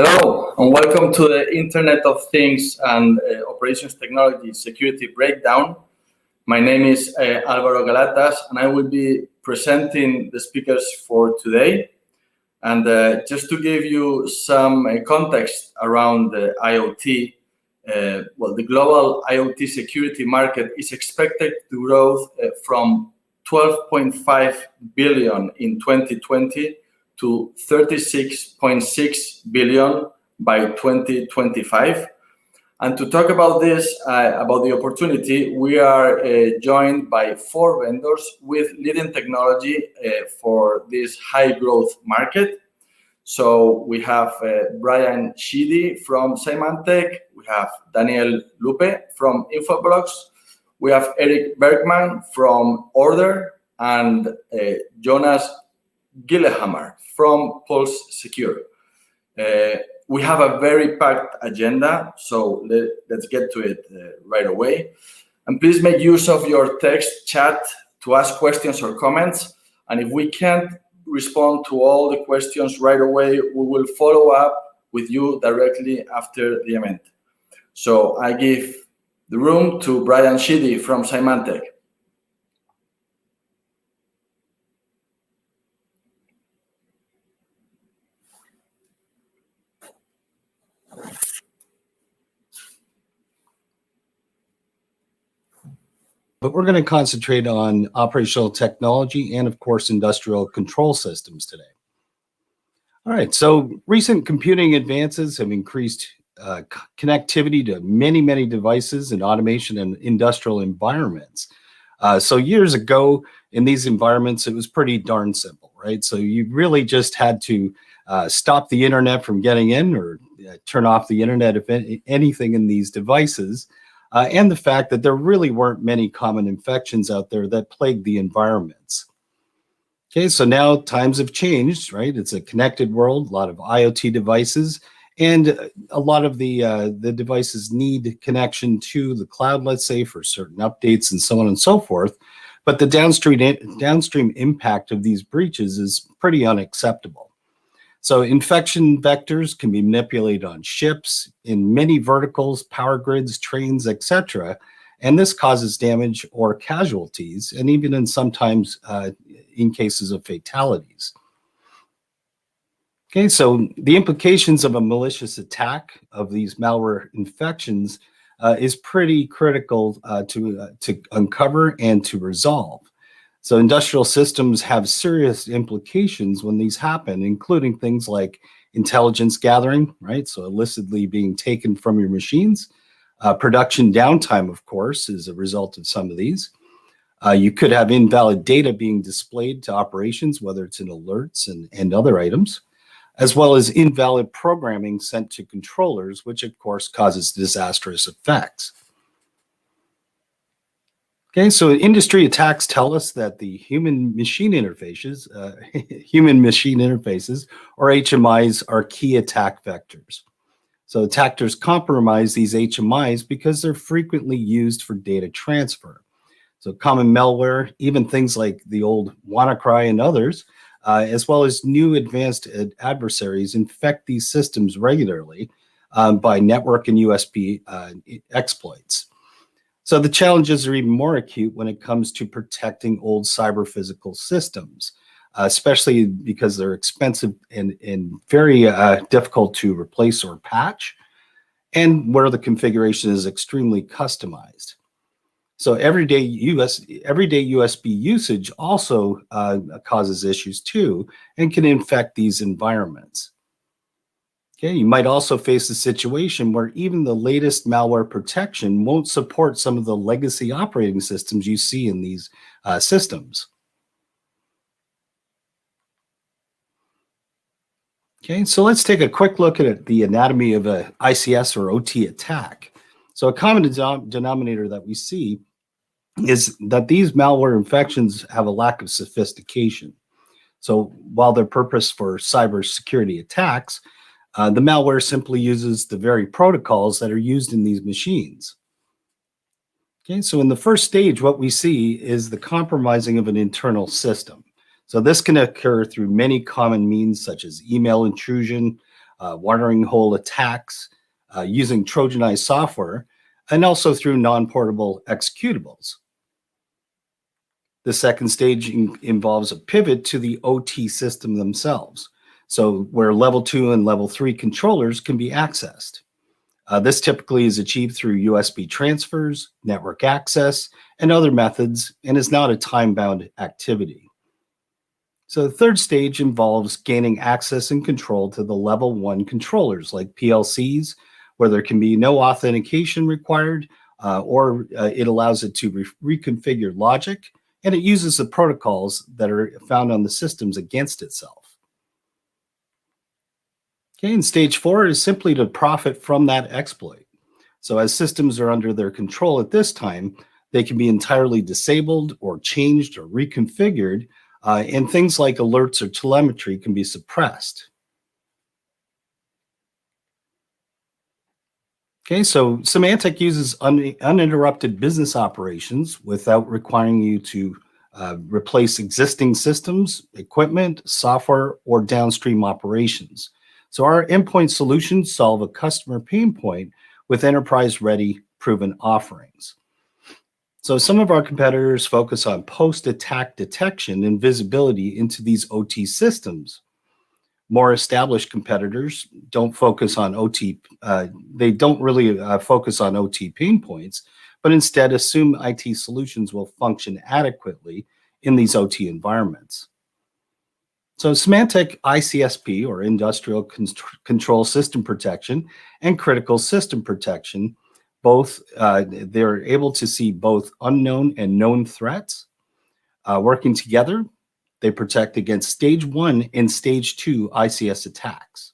Hello, and welcome to the Internet of Things and Operations Technology Security Breakdown. My name is Álvaro Galatas, and I will be presenting the speakers for today. And just to give you some context around the IoT, the global IoT security market is expected to grow from 12.5 billion in 2020 to 36.6 billion by 2025. And to talk about this, about the opportunity, we are joined by 4 vendors with leading technology for this high growth market. So we have Brian Sheedy from Symantec, we have Daniel Lupe from Infoblox, we have Eric Bergman from Order, and Jonas Gillehammer from Pulse Secure. We have a very packed agenda, so let's get to it right away. And please make use of your text chat to ask questions or comments. And if we can't respond to all the questions right away, we will follow up with you directly after the event. So I give the room to Brian Sheedy from Symantec. But we're going to concentrate on operational technology and, of course, industrial control systems today. All right, so recent computing advances have increased connectivity to many, many devices in automation and industrial environments. So years ago, in these environments, it was pretty darn simple, right? So you really just had to stop the internet from getting in or turn off the internet, if anything, in these devices. And the fact that there really weren't many common infections out there that plagued the environments. Okay, so now times have changed, right? It's a connected world, a lot of IoT devices, and a lot of the devices need connection to the cloud, let's say, for certain updates and so on and so forth. But the downstream impact of these breaches is pretty unacceptable. So infection vectors can be manipulated on ships, in many verticals, power grids, trains, etc. And this causes damage or casualties, and even in sometimes in cases of fatalities. Okay, so the implications of a malicious attack of these malware infections is pretty critical to uncover and to resolve. So industrial systems have serious implications when these happen, including things like intelligence gathering, right? So illicitly being taken from your machines. Production downtime, of course, is a result of some of these. You could have invalid data being displayed to operations, whether it's in alerts and other items, as well as invalid programming sent to controllers, which of course causes disastrous effects. Okay, so industry attacks tell us that the human-machine interfaces, or HMIs, are key attack vectors. So attackers compromise these HMIs because they're frequently used for data transfer. So common malware, even things like the old WannaCry and others, as well as new advanced adversaries, infect these systems regularly by network and USB exploits. So the challenges are even more acute when it comes to protecting old cyber physical systems, especially because they're expensive and very difficult to replace or patch, and where the configuration is extremely customized. So everyday USB usage also causes issues too, and can infect these environments. Okay, you might also face a situation where even the latest malware protection won't support some of the legacy operating systems you see in these systems. Okay, so let's take a quick look at the anatomy of a ICS or OT attack. So a common denominator that we see is that these malware infections have a lack of sophistication. So while they're purposed for cybersecurity attacks, the malware simply uses the very protocols that are used in these machines. Okay, so in the first stage, what we see is the compromising of an internal system. So this can occur through many common means such as email intrusion, watering hole attacks, using Trojanized software, and also through non-portable executables. The second stage involves a pivot to the OT system themselves, so where level 2 and level 3 controllers can be accessed. This typically is achieved through USB transfers, network access, and other methods, and is not a time-bound activity. So the third stage involves gaining access and control to the level 1 controllers like PLCs, where there can be no authentication required, or it allows it to reconfigure logic, and it uses the protocols that are found on the systems against itself. Okay, and stage 4 is simply to profit from that exploit. So as systems are under their control at this time, they can be entirely disabled or changed or reconfigured, and things like alerts or telemetry can be suppressed. Okay, so Symantec uses uninterrupted business operations without requiring you to replace existing systems, equipment, software, or downstream operations. So our endpoint solutions solve a customer pain point with enterprise-ready, proven offerings. So some of our competitors focus on post-attack detection and visibility into these OT systems. More established competitors don't focus on OT. They don't really focus on OT pain points, but instead assume IT solutions will function adequately in these OT environments. So Symantec ICSP, or Industrial Control System Protection, and Critical System Protection, both they're able to see both unknown and known threats. Working together, they protect against stage 1 and stage 2 ICS attacks.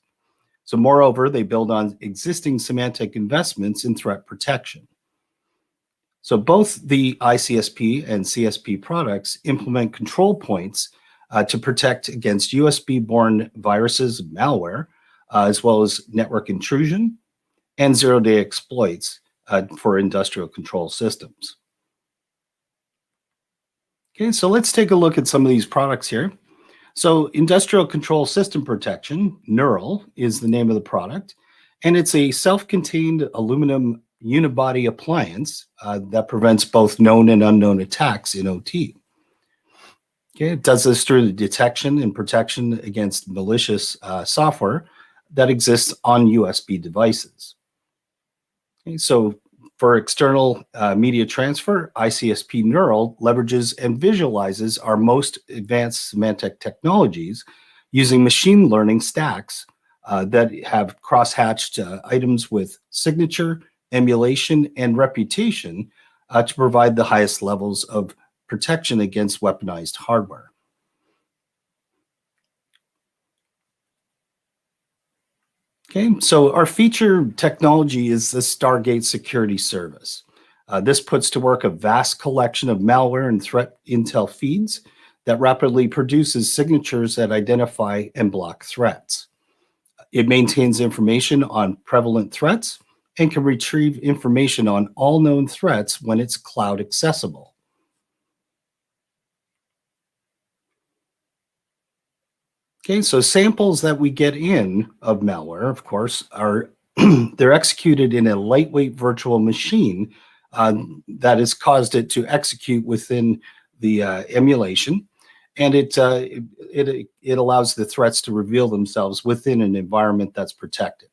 So moreover, they build on existing Symantec investments in threat protection. So both the ICSP and CSP products implement control points to protect against USB-borne viruses and malware, as well as network intrusion and zero-day exploits for industrial control systems. Okay, so let's take a look at some of these products here. So Industrial Control System Protection, Neural, is the name of the product, and it's a self-contained aluminum unibody appliance that prevents both known and unknown attacks in OT. Okay, it does this through the detection and protection against malicious software that exists on USB devices. Okay, so for external media transfer, ICSP Neural leverages and visualizes our most advanced Symantec technologies using machine learning stacks that have cross-hatched items with signature, emulation, and reputation to provide the highest levels of protection against weaponized hardware. Okay, so our feature technology is the Stargate Security Service. This puts to work a vast collection of malware and threat intel feeds that rapidly produces signatures that identify and block threats. It maintains information on prevalent threats and can retrieve information on all known threats when it's cloud accessible. Okay, so samples that we get in of malware, of course, are they're executed in a lightweight virtual machine that has caused it to execute within the emulation, and it allows the threats to reveal themselves within an environment that's protected.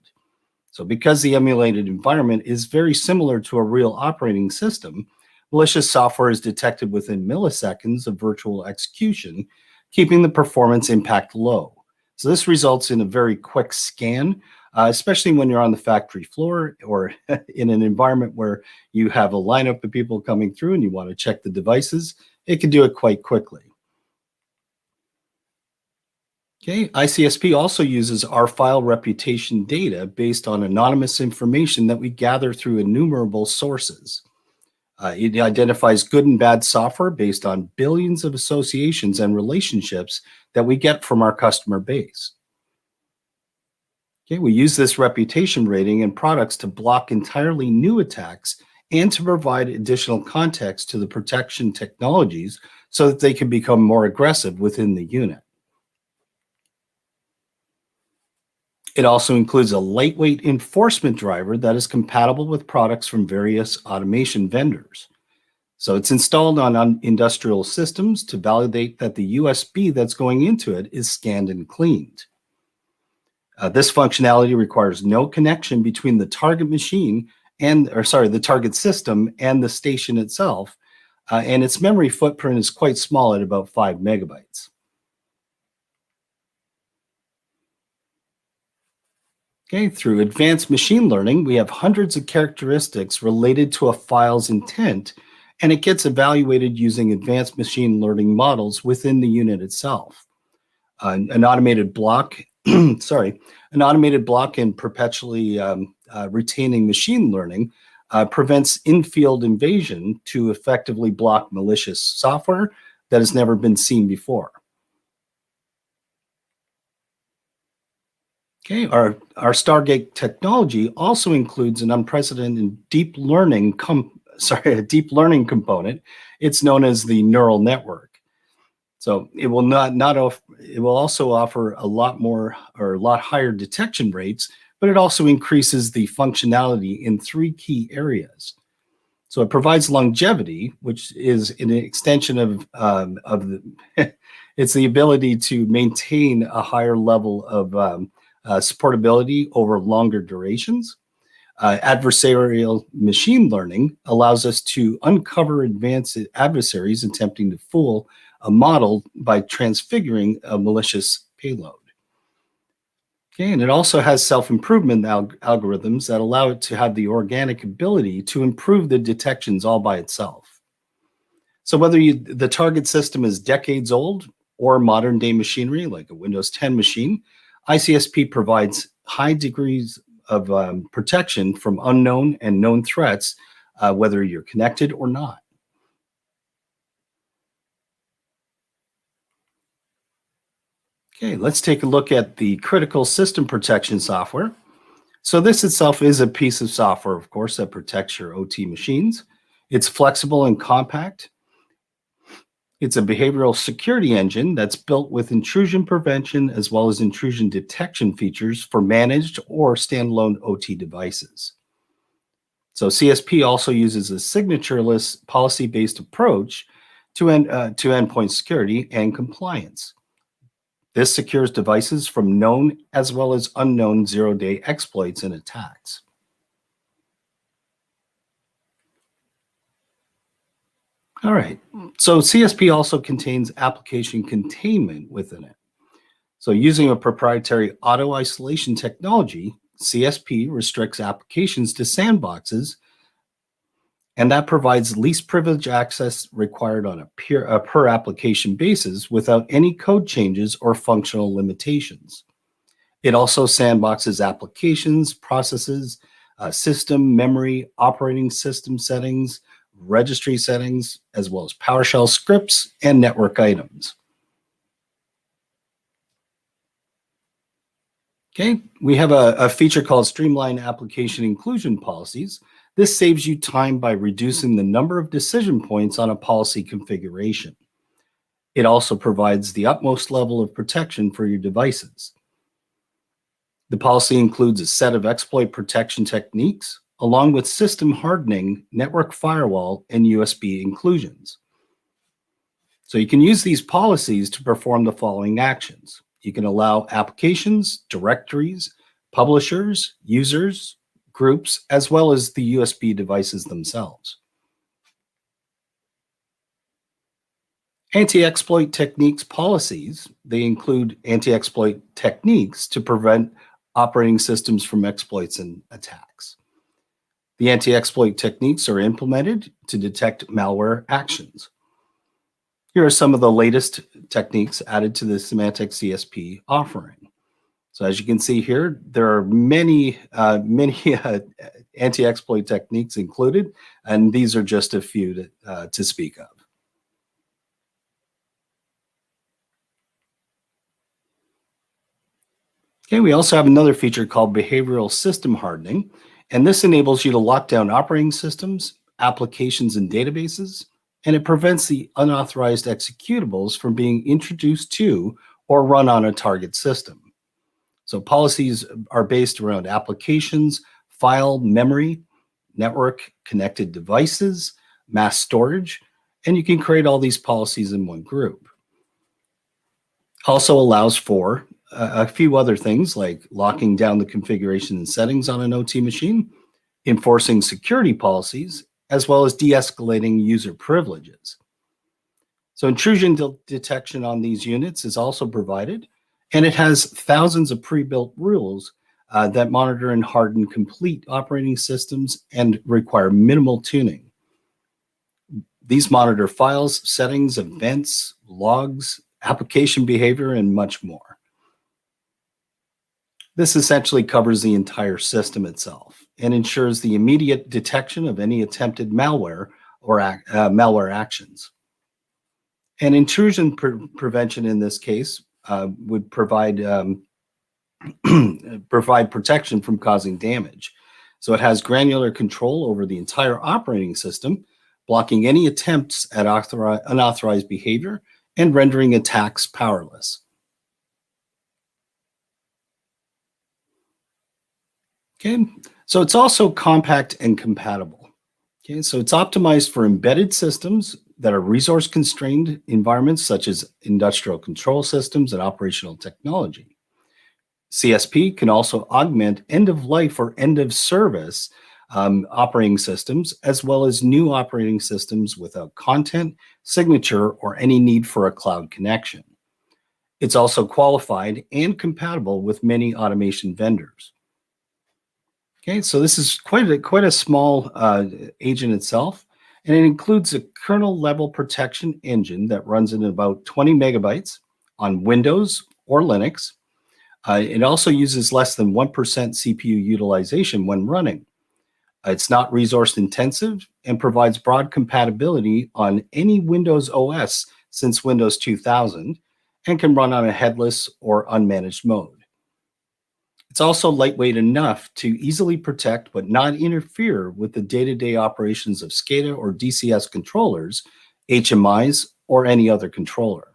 So because the emulated environment is very similar to a real operating system, malicious software is detected within milliseconds of virtual execution, keeping the performance impact low. So this results in a very quick scan, especially when you're on the factory floor or in an environment where you have a lineup of people coming through and you want to check the devices. It can do it quite quickly. Okay, ICSP also uses our file reputation data based on anonymous information that we gather through innumerable sources. It identifies good and bad software based on billions of associations and relationships that we get from our customer base. Okay, we use this reputation rating and products to block entirely new attacks and to provide additional context to the protection technologies so that they can become more aggressive within the unit. It also includes a lightweight enforcement driver that is compatible with products from various automation vendors. So it's installed on industrial systems to validate that the USB that's going into it is scanned and cleaned. This functionality requires no connection between the target machine the target system and the station itself, and its memory footprint is quite small at about 5 megabytes. Okay, through advanced machine learning, we have hundreds of characteristics related to a file's intent, and it gets evaluated using advanced machine learning models within the unit itself. An automated block, an automated block and perpetually retaining machine learning prevents in-field invasion to effectively block malicious software that has never been seen before. Okay, our Stargate technology also includes an unprecedented deep learning component. It's known as the neural network. So it will it will also offer a lot higher detection rates, but it also increases the functionality in 3 key areas. So it provides longevity, which is an extension of it's the ability to maintain a higher level of supportability over longer durations. Adversarial machine learning allows us to uncover advanced adversaries attempting to fool a model by transfiguring a malicious payload. Okay, and it also has self-improvement algorithms that allow it to have the organic ability to improve the detections all by itself. So whether the target system is decades old or modern day machinery like a Windows 10 machine, ICSP provides high degrees of protection from unknown and known threats, whether you're connected or not. Okay, let's take a look at the critical system protection software. So this itself is a piece of software, of course, that protects your OT machines. It's flexible and compact. It's a behavioral security engine that's built with intrusion prevention as well as intrusion detection features for managed or standalone OT devices. So CSP also uses a signatureless policy-based approach to endpoint security and compliance. This secures devices from known as well as unknown zero-day exploits and attacks. All right, so CSP also contains application containment within it. So using a proprietary auto isolation technology, CSP restricts applications to sandboxes, and that provides least privilege access required on a per application basis without any code changes or functional limitations. It also sandboxes applications, processes, system, memory, operating system settings, registry settings, as well as PowerShell scripts and network items. Okay, we have a feature called Streamline Application Inclusion Policies. This saves you time by reducing the number of decision points on a policy configuration. It also provides the utmost level of protection for your devices. The policy includes a set of exploit protection techniques, along with system hardening, network firewall, and USB inclusions. So you can use these policies to perform the following actions. You can allow applications, directories, publishers, users, groups, as well as the USB devices themselves. Anti-exploit techniques policies, they include anti-exploit techniques to prevent operating systems from exploits and attacks. The anti-exploit techniques are implemented to detect malware actions. Here are some of the latest techniques added to the Symantec CSP offering. So as you can see here, there are many anti-exploit techniques included, and these are just a few to speak of. Okay, we also have another feature called behavioral system hardening, and this enables you to lock down operating systems, applications, and databases, and it prevents the unauthorized executables from being introduced to or run on a target system. So policies are based around applications, file memory, network connected devices, mass storage, and you can create all these policies in one group. Also allows for a few other things like locking down the configuration and settings on an OT machine, enforcing security policies, as well as de-escalating user privileges. So intrusion detection on these units is also provided, and it has thousands of pre-built rules that monitor and harden complete operating systems and require minimal tuning. These monitor files, settings, events, logs, application behavior, and much more. This essentially covers the entire system itself and ensures the immediate detection of any attempted malware or malware actions. And intrusion prevention in this case would provide provide protection from causing damage. So it has granular control over the entire operating system, blocking any attempts at unauthorized behavior and rendering attacks powerless. Okay, so it's also compact and compatible. Okay, so it's optimized for embedded systems that are resource-constrained environments such as industrial control systems and operational technology. CSP can also augment end-of-life or end-of-service operating systems, as well as new operating systems without content, signature, or any need for a cloud connection. It's also qualified and compatible with many automation vendors. Okay, so this is quite a small agent itself, and it includes a kernel-level protection engine that runs in about 20 megabytes on Windows or Linux. It also uses less than 1% CPU utilization when running. It's not resource intensive and provides broad compatibility on any Windows OS since Windows 2000 and can run on a headless or unmanaged mode. It's also lightweight enough to easily protect but not interfere with the day-to-day operations of SCADA or DCS controllers, HMIs, or any other controller.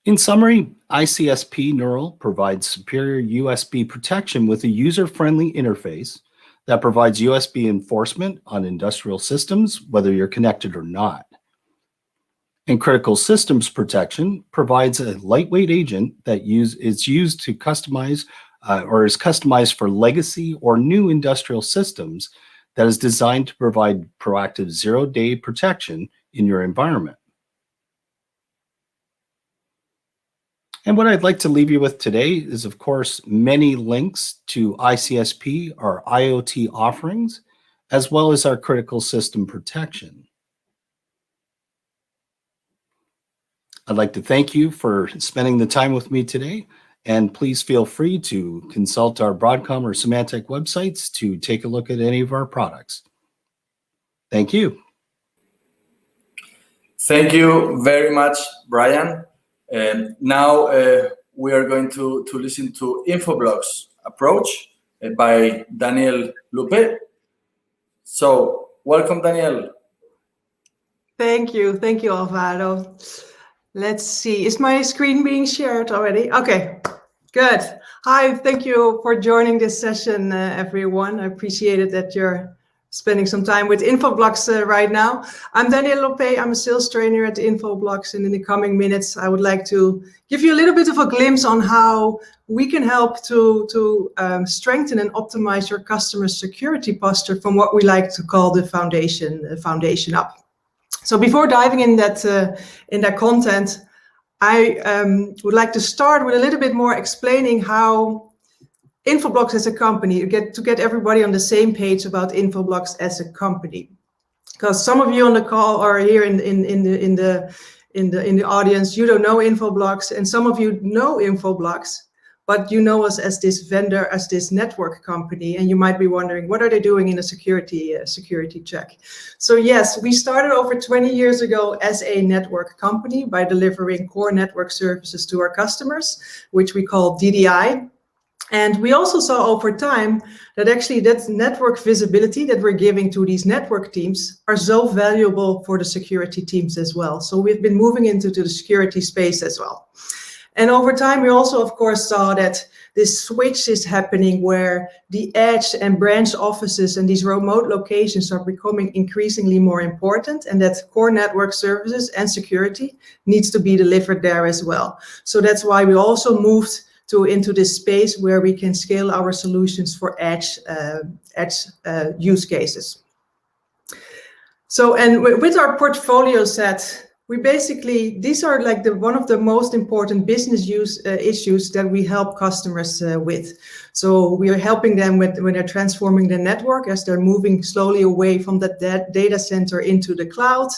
In summary, ICSP Neural provides superior USB protection with a user-friendly interface that provides USB enforcement on industrial systems, whether you're connected or not. And critical systems protection provides a lightweight agent that is used to customize or is customized for legacy or new industrial systems that is designed to provide proactive zero-day protection in your environment. And what I'd like to leave you with today is, of course, many links to ICSP, our IoT offerings, as well as our critical system protection. I'd like to thank you for spending the time with me today, and please feel free to consult our Broadcom or Symantec websites to take a look at any of our products. Thank you. Thank you very much, Brian. Now we are going to listen to Infoblox approach by Daniel Lupe. So welcome, Daniel. Thank you, Alvaro. Let's see, is my screen being shared already? Okay, good. Hi, thank you for joining this session, everyone. I appreciate it that you're spending some time with Infoblox right now. I'm Daniel Lope, I'm a sales trainer at Infoblox, and in the coming minutes, I would like to give you a little bit of a glimpse on how we can help to strengthen and optimize your customer security posture from what we like to call the foundation up. So before diving in that content, I would like to start with a little bit more explaining how Infoblox as a company, to get everybody on the same page about Infoblox as a company. Because some of you on the call or here in the audience, you don't know Infoblox, and some of you know Infoblox, but you know us as this vendor, as this network company, and you might be wondering, what are they doing in a security check? So yes, we started over 20 years ago as a network company by delivering core network services to our customers, which we call DDI. And we also saw over time that actually that network visibility that we're giving to these network teams are so valuable for the security teams as well. So we've been moving into the security space as well. And over time, we also, of course, saw that this switch is happening where the edge and branch offices and these remote locations are becoming increasingly more important, and that core network services and security needs to be delivered there as well. So that's why we also moved into this space where we can scale our solutions for edge use cases. So, and with our portfolio set, we basically, these are like one of the most important business issues that we help customers with. So we are helping them when they're transforming the network as they're moving slowly away from the data center into the cloud.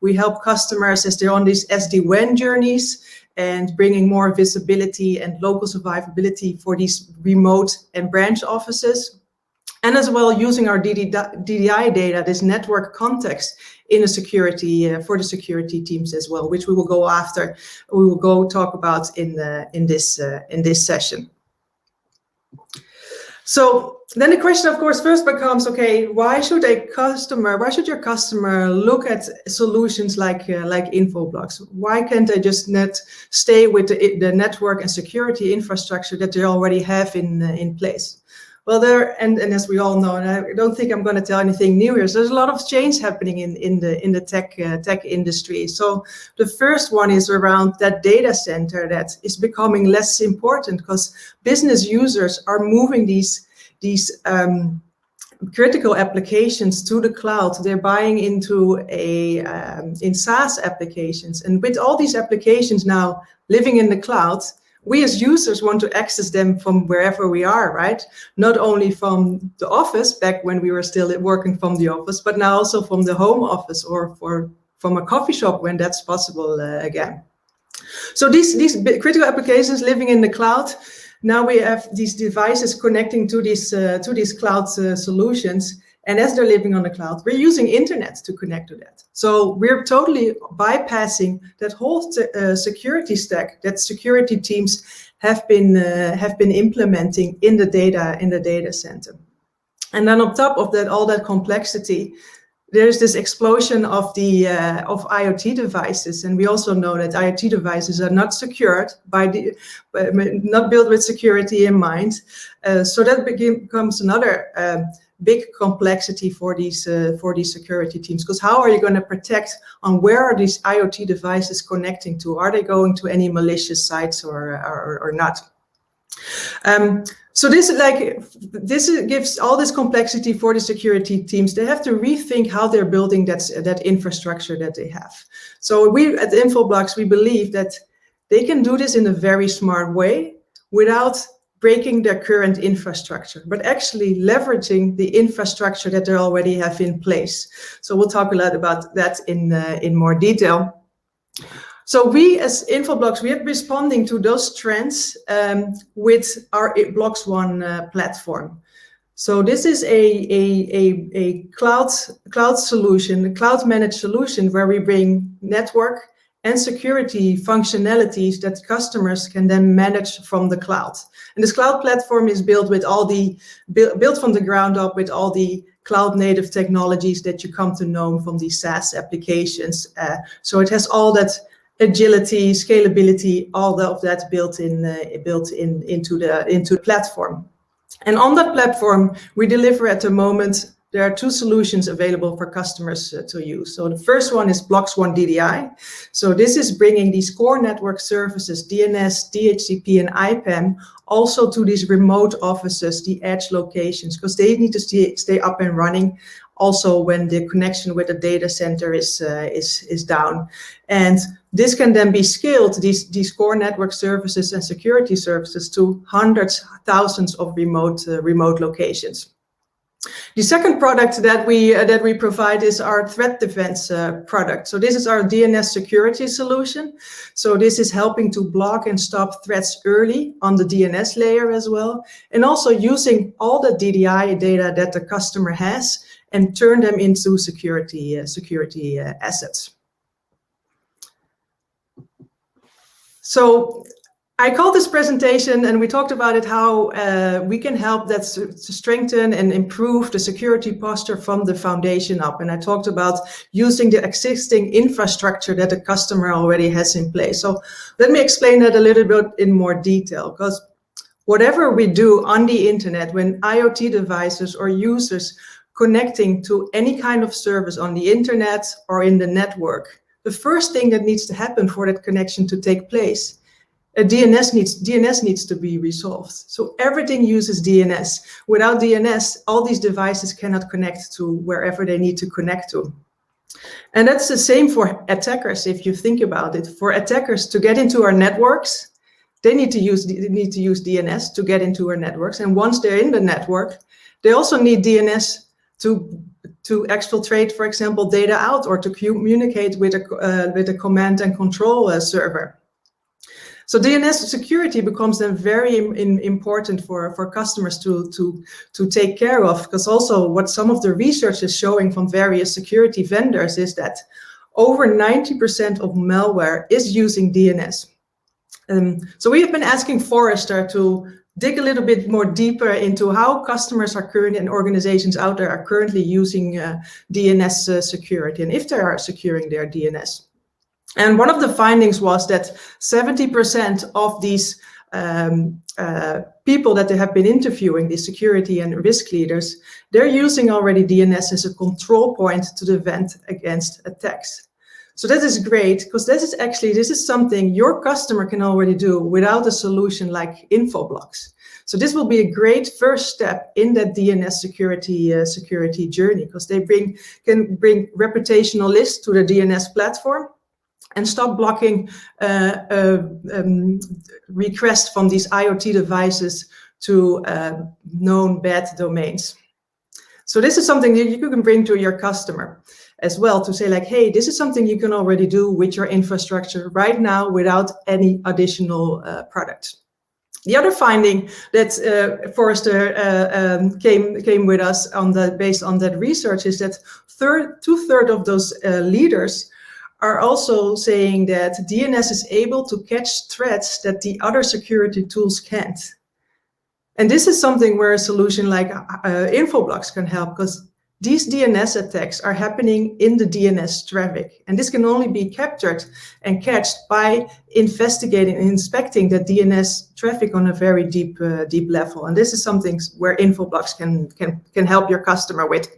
We help customers as they're on these SD-WAN journeys and bringing more visibility and local survivability for these remote and branch offices. And as well using our DDI data, this network context in a security for the security teams as well, which we will go after. We will go talk about in this session. So then the question, of course, first becomes, okay, why should your customer look at solutions like Infoblox? Why can't they just stay with the network and security infrastructure that they already have in place? Well, and as we all know, and I don't think I'm going to tell anything new here, so there's a lot of change happening in the tech industry. So the first one is around that data center that is becoming less important because business users are moving these critical applications to the cloud. They're buying into in SaaS applications, and with all these applications now living in the cloud, we as users want to access them from wherever we are, right? Not only from the office back when we were still working from the office, but now also from the home office or from a coffee shop when that's possible again. So these critical applications living in the cloud, now we have these devices connecting to these cloud solutions. And as they're living on the cloud, we're using internet to connect to that. So we're totally bypassing that whole security stack that security teams have been implementing in the data center. And then on top of that, all that complexity, there's this explosion of IoT devices, and we also know that IoT devices are not secured not built with security in mind. So that becomes another big complexity for these security teams, because how are you going to protect on where are these IoT devices connecting to? Are they going to any malicious sites or not? So this gives all this complexity for the security teams. They have to rethink how they're building that infrastructure that they have. So we at Infoblox, we believe that they can do this in a very smart way without breaking their current infrastructure, but actually leveraging the infrastructure that they already have in place. So we'll talk a lot about that in more detail. So we as Infoblox, we are responding to those trends with our Blox One platform. So this is a cloud solution, a cloud managed solution where we bring network and security functionalities that customers can then manage from the cloud. And this cloud platform is built from the ground up with all the cloud native technologies that you come to know from these SaaS applications. So it has all that agility, scalability, all of that built into the platform. And on that platform, we deliver at the moment. There are two solutions available for customers to use. So the first one is Blox One DDI. So this is bringing these core network services, DNS, DHCP, and IPAM, also to these remote offices, the edge locations, because they need to stay up and running also when the connection with the data center is down. And this can then be scaled, these core network services and security services, to hundreds, thousands of remote locations. The second product that we provide is our threat defense product. So this is our DNS security solution. So this is helping to block and stop threats early on the DNS layer as well, and also using all the DDI data that the customer has and turn them into security assets. So I called this presentation, and we talked about it, how we can help that to strengthen and improve the security posture from the foundation up. And I talked about using the existing infrastructure that the customer already has in place. So let me explain that a little bit in more detail, because whatever we do on the internet, when IoT devices or users connecting to any kind of service on the internet or in the network, the first thing that needs to happen for that connection to take place, DNS needs to be resolved. So everything uses DNS. Without DNS, all these devices cannot connect to wherever they need to connect to. And that's the same for attackers, if you think about it. For attackers to get into our networks, they need to use DNS to get into our networks. And once they're in the network, they also need DNS to exfiltrate, for example, data out, or to communicate with a command and control server. So DNS security becomes then very important for customers to take care of, because also what some of the research is showing from various security vendors is that over 90% of malware is using DNS. So we have been asking Forrester to dig a little bit more deeper into how customers are currently, and organizations out there are currently using DNS security, and if they are securing their DNS. And one of the findings was that 70% of these people that they have been interviewing, the security and risk leaders, they're using already DNS as a control point to defend against attacks. So that is great, because this is something your customer can already do without a solution like Infoblox. So this will be a great first step in that DNS security journey, because they can bring reputational lists to the DNS platform and stop blocking requests from these IoT devices to known bad domains. So this is something that you can bring to your customer as well, to say like, hey, this is something you can already do with your infrastructure right now without any additional product. The other finding that Forrester came with us based on that research is that two-thirds of those leaders are also saying that DNS is able to catch threats that the other security tools can't. And this is something where a solution like Infoblox can help, because these DNS attacks are happening in the DNS traffic. And this can only be captured and catched by investigating and inspecting the DNS traffic on a very deep level. And this is something where Infoblox can help your customer with.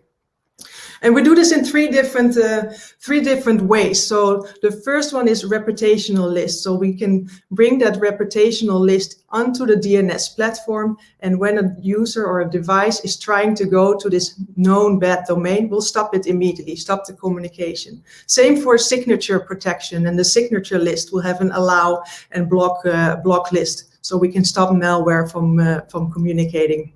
And we do this in three different ways. So the first one is reputational list. So we can bring that reputational list onto the DNS platform. And when a user or a device is trying to go to this known bad domain, we'll stop it immediately, stop the communication. Same for signature protection. And the signature list will have an allow and block list. So we can stop malware from communicating.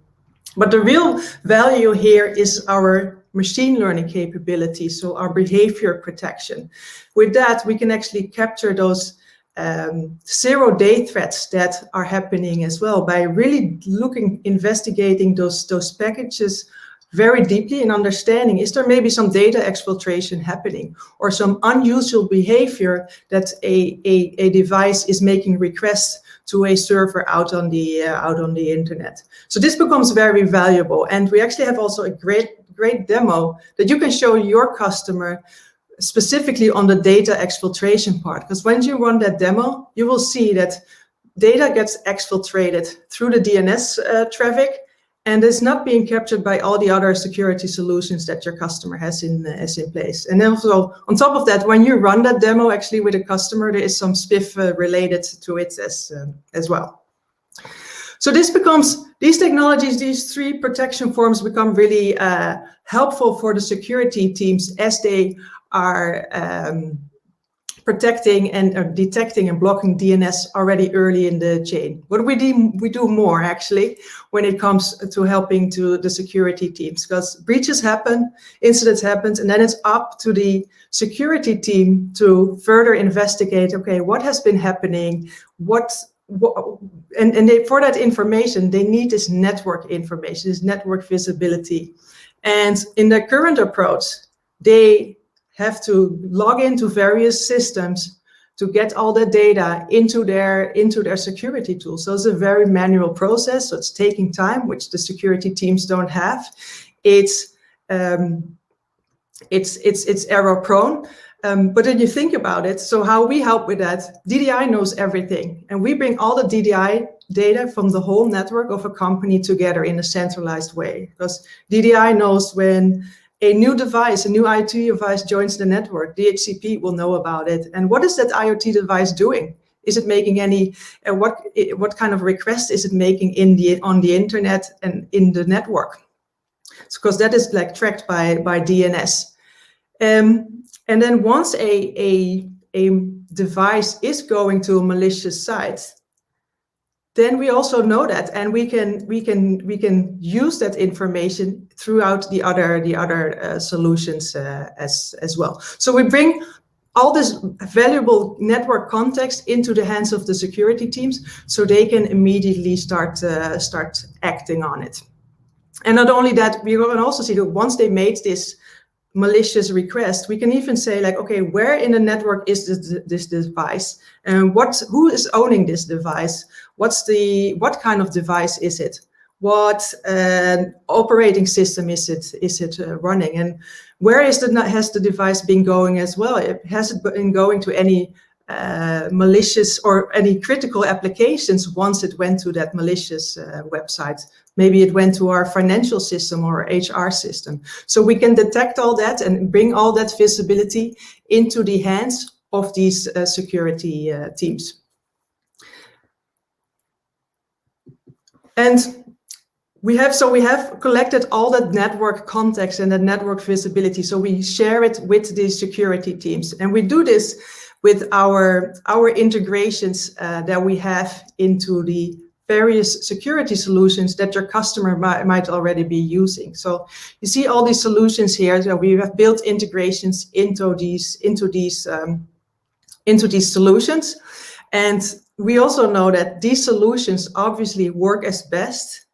But the real value here is our machine learning capabilities, so our behavior protection. With that, we can actually capture those zero-day threats that are happening as well by really investigating those packages very deeply and understanding, is there maybe some data exfiltration happening or some unusual behavior that a device is making requests to a server out on the internet. So this becomes very valuable, and we actually have also a great demo that you can show your customer specifically on the data exfiltration part. Because when you run that demo, you will see that data gets exfiltrated through the DNS traffic, and is not being captured by all the other security solutions that your customer has in place. And also, on top of that, when you run that demo actually with a customer, there is some spiff related to it as well. So these technologies, these three protection forms become really helpful for the security teams as they are protecting and detecting and blocking DNS already early in the chain. What we do more actually when it comes to helping to the security teams, because breaches happen, incidents happen, and then it's up to the security team to further investigate, okay, what has been happening, and for that information, they need this network information, this network visibility. And in the current approach, they have to log into various systems to get all the data into their security tool. So it's a very manual process. So it's taking time, which the security teams don't have. It's error prone. But then you think about it, so how we help with that, DDI knows everything. And we bring all the DDI data from the whole network of a company together in a centralized way. Because DDI knows when a new device, a new IoT device joins the network, DHCP will know about it. And what is that IoT device doing? Is it making any, what kind of request is it making on the internet and in the network? Because that is like tracked by DNS. And then once a device is going to a malicious site, then we also know that, and we can use that information throughout the other solutions as well. So we bring all this valuable network context into the hands of the security teams, so they can immediately start acting on it. And not only that, we can also see that once they made this malicious request, we can even say like, okay, where in the network is this device, and who is owning this device? What kind of device is it? What operating system is it running? And where has the device been going as well? Has it been going to any malicious or any critical applications once it went to that malicious website? Maybe it went to our financial system or HR system. So we can detect all that and bring all that visibility into the hands of these security teams. And we have collected all that network context and the network visibility. So we share it with the security teams, and we do this with our integrations that we have into the various security solutions that your customer might already be using. So you see all these solutions here. So we have built integrations into these solutions, and we also know that these solutions obviously work as best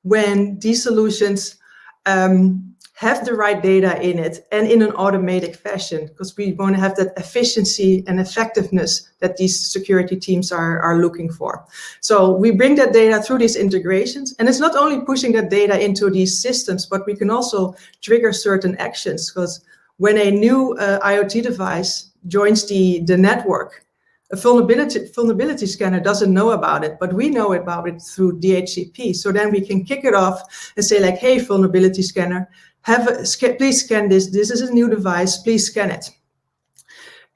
when these solutions have the right data in it and in an automated fashion, because we want to have that efficiency and effectiveness that these security teams are looking for. So we bring that data through these integrations, and it's not only pushing that data into these systems, but we can also trigger certain actions, because when a new IoT device joins the network, a vulnerability scanner doesn't know about it, but we know about it through DHCP. So then we can kick it off and say like, hey, vulnerability scanner, please scan this. This is a new device, please scan it.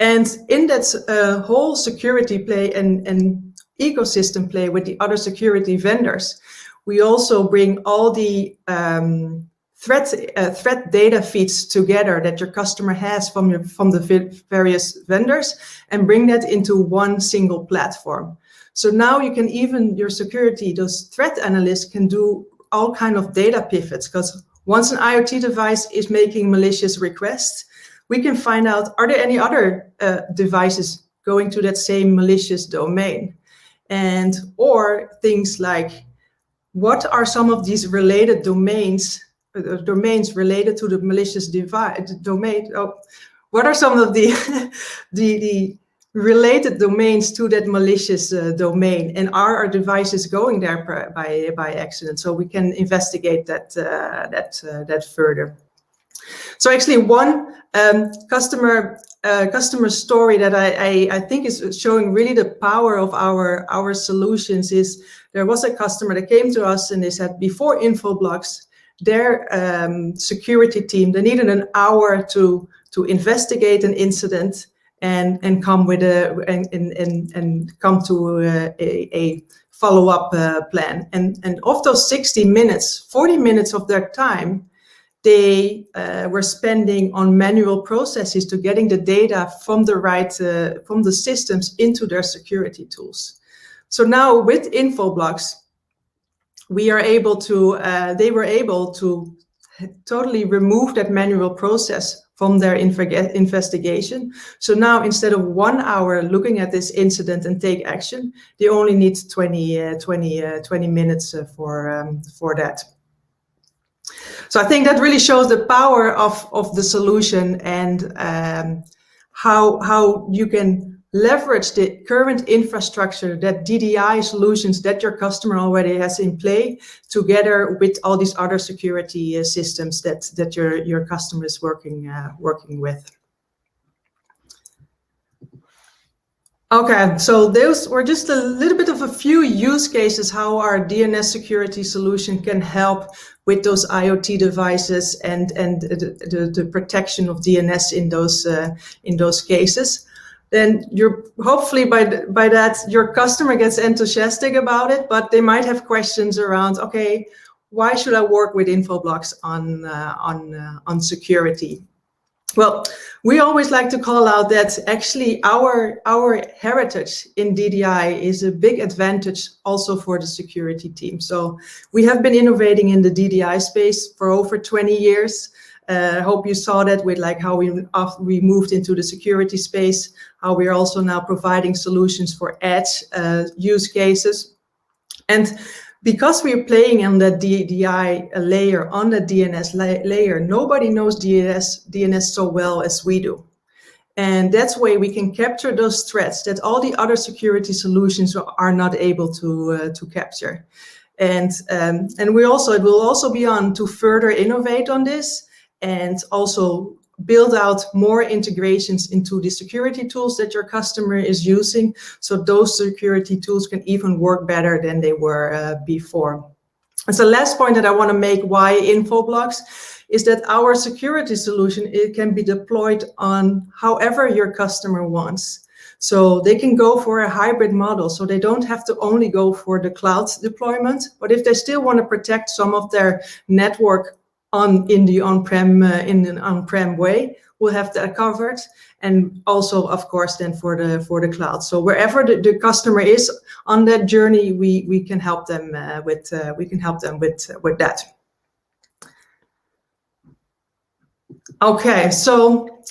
And in that whole security play and ecosystem play with the other security vendors, we also bring all the threat data feeds together that your customer has from the various vendors, and bring that into one single platform. So now you can those threat analysts can do all kind of data pivots, because once an IoT device is making malicious requests, we can find out, are there any other devices going to that same malicious domain? And or things like, what are some of these related domains related to the malicious domain? What are some of the related domains to that malicious domain, and are our devices going there by accident? So we can investigate that further. So actually, one customer story that I think is showing really the power of our solutions is, there was a customer that came to us and they said, before Infoblox, their security team, they needed an hour to investigate an incident and come with come to a follow-up plan. And of those 60 minutes, 40 minutes of their time, they were spending on manual processes to getting the data from the systems into their security tools. So now with Infoblox, they were able to totally remove that manual process from their investigation. So now, instead of 1 hour looking at this incident and take action, they only need 20 minutes for that. So I think that really shows the power of the solution, and how you can leverage the current infrastructure, that DDI solutions that your customer already has in play, together with all these other security systems that your customer is working with. Okay, so those were just a little bit of a few use cases how our DNS security solution can help with those IoT devices and the protection of DNS in those cases. Then you're hopefully by that your customer gets enthusiastic about it, but they might have questions around, okay, why should I work with Infoblox on security? Well, we always like to call out that actually our heritage in DDI is a big advantage also for the security team. So we have been innovating in the DDI space for over 20 years. I hope you saw that with like how we moved into the security space, how we are also now providing solutions for edge use cases. And because we're playing on the DDI layer, on the DNS layer, nobody knows DNS so well as we do. And that's why we can capture those threats that all the other security solutions are not able to capture. And it will also be on to further innovate on this and also build out more integrations into the security tools that your customer is using, so those security tools can even work better than they were before. And so the last point that I want to make why Infoblox is that our security solution, it can be deployed on however your customer wants. So they can go for a hybrid model, so they don't have to only go for the cloud deployment, but if they still want to protect some of their network in the on-prem way, we'll have that covered, and also of course then for the cloud. So wherever the customer is on that journey, we can help them with that. Okay, so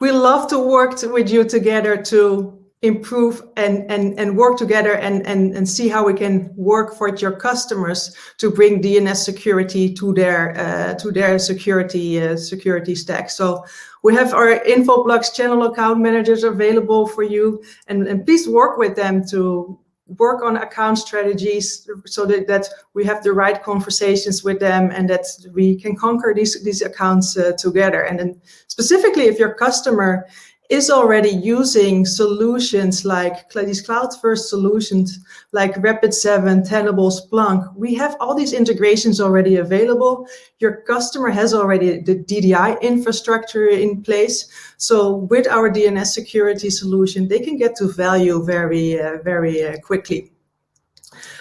we love to work with you together to improve and work together and see how we can work for your customers to bring DNS security to their security stack. So we have our Infoblox channel account managers available for you, and please work with them to work on account strategies so that we have the right conversations with them and that we can conquer these accounts together. And then specifically if your customer is already using solutions like these cloud-first solutions like Rapid7, Tenable, Splunk, we have all these integrations already available. Your customer has already the DDI infrastructure in place. So with our DNS security solution, they can get to value very quickly.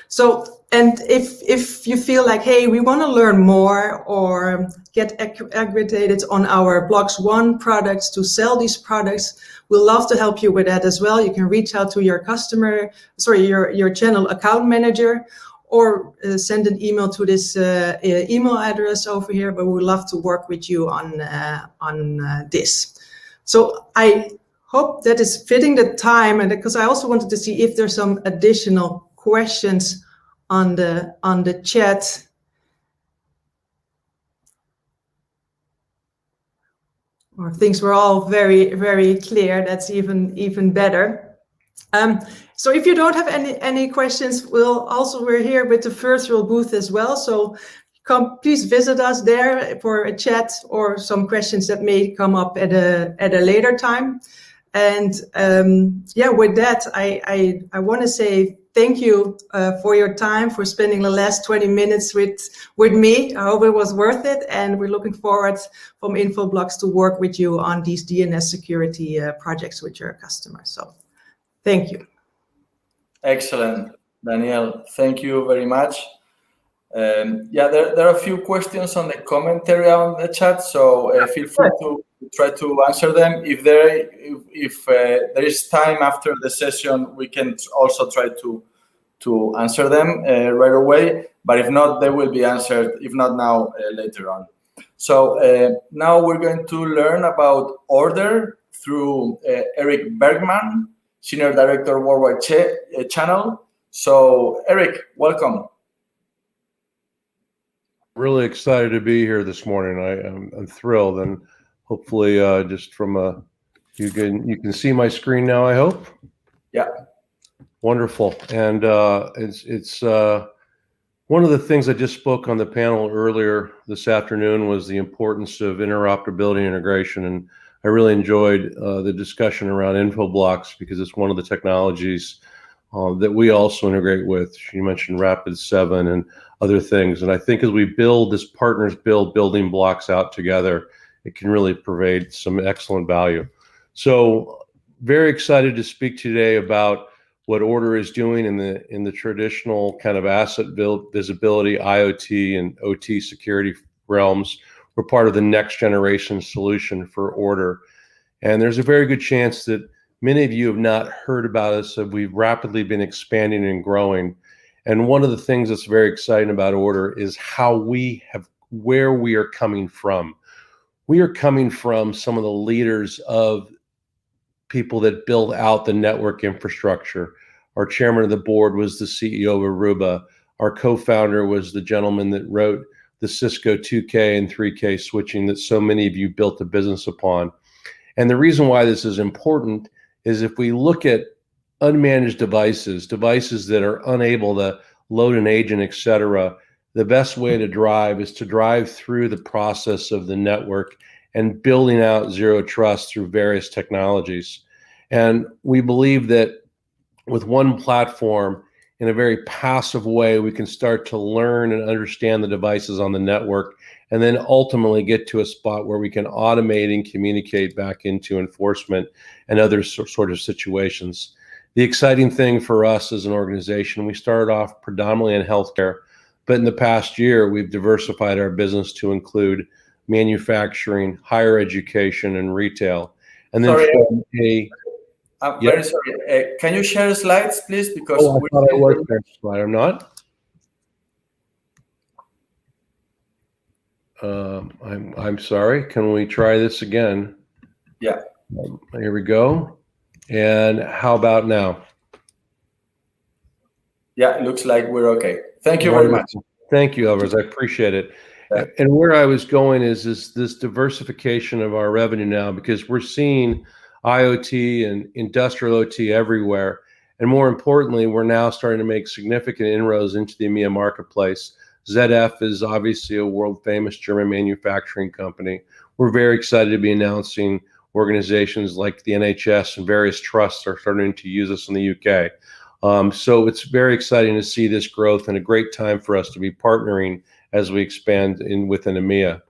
So, and if you feel like, hey, we want to learn more or get aggregated on our Blox One products to sell these products, we'll love to help you with that as well. You can reach out to your your channel account manager, or send an email to this email address over here. But we would love to work with you on this. So I hope that is fitting the time, and because I also wanted to see if there's some additional questions on the chat. Or things were all very clear. That's even better. So if you don't have any questions, we're here with the virtual booth as well. So please visit us there for a chat or some questions that may come up at a later time. And yeah, with that, I want to say thank you for your time, for spending the last 20 minutes with me. I hope it was worth it, and we're looking forward from Infoblox to work with you on these DNS security projects with your customers. So thank you. Excellent, Danielle. Thank you very much. Yeah, there are a few questions on the commentary on the chat, so feel free to try to answer them. If there is time after the session, we can also try to answer them right away. But if not, they will be answered. If not now, later on. So now we're going to learn about Order through Eric Bergman, Senior Director Worldwide Channel. So Eric, welcome. Really excited to be here this morning. I'm thrilled, and hopefully just from a You can see my screen now, I hope. Yeah. Wonderful. And it's one of the things I just spoke on the panel earlier this afternoon was the importance of interoperability and integration. And I really enjoyed the discussion around info blocks because it's one of the technologies that we also integrate with. You mentioned Rapid7 and other things. And I think as we build, as partners build building blocks out together, it can really provide some excellent value. So very excited to speak today about what Order is doing in the traditional kind of asset build visibility, IoT and OT security realms. We're part of the next generation solution for Order. And there's a very good chance that many of you have not heard about us. So we've rapidly been expanding and growing. And one of the things that's very exciting about Order is where we are coming from. We are coming from some of the leaders of people that build out the network infrastructure. Our chairman of the board was the CEO of Aruba. Our co-founder was the gentleman that wrote the Cisco 2K and 3K switching that so many of you built a business upon. And the reason why this is important is if we look at unmanaged devices that are unable to load an agent, et cetera, the best way to drive is to drive through the process of the network and building out zero trust through various technologies. And we believe that with one platform, in a very passive way, we can start to learn and understand the devices on the network, and then ultimately get to a spot where we can automate and communicate back into enforcement and other sort of situations. The exciting thing for us as an organization, we started off predominantly in healthcare, but in the past year, we've diversified our business to include manufacturing, higher education, and retail. And then I'm very sorry. Can you share slides, please? Because I thought I was there. Slide. I'm not. I'm sorry. Can we try this again? Yeah. Here we go. And how about now? Yeah, it looks like we're okay. Thank you very much. Thank you, Elvis. I appreciate it. Yeah. And where I was going is this diversification of our revenue now, because we're seeing IoT and industrial OT everywhere. And more importantly, we're now starting to make significant inroads into the EMEA marketplace. ZF is obviously a world famous German manufacturing company. We're very excited to be announcing organizations like the NHS and various trusts are starting to use us in the UK. So it's very exciting to see this growth and a great time for us to be partnering as we expand within EMEA.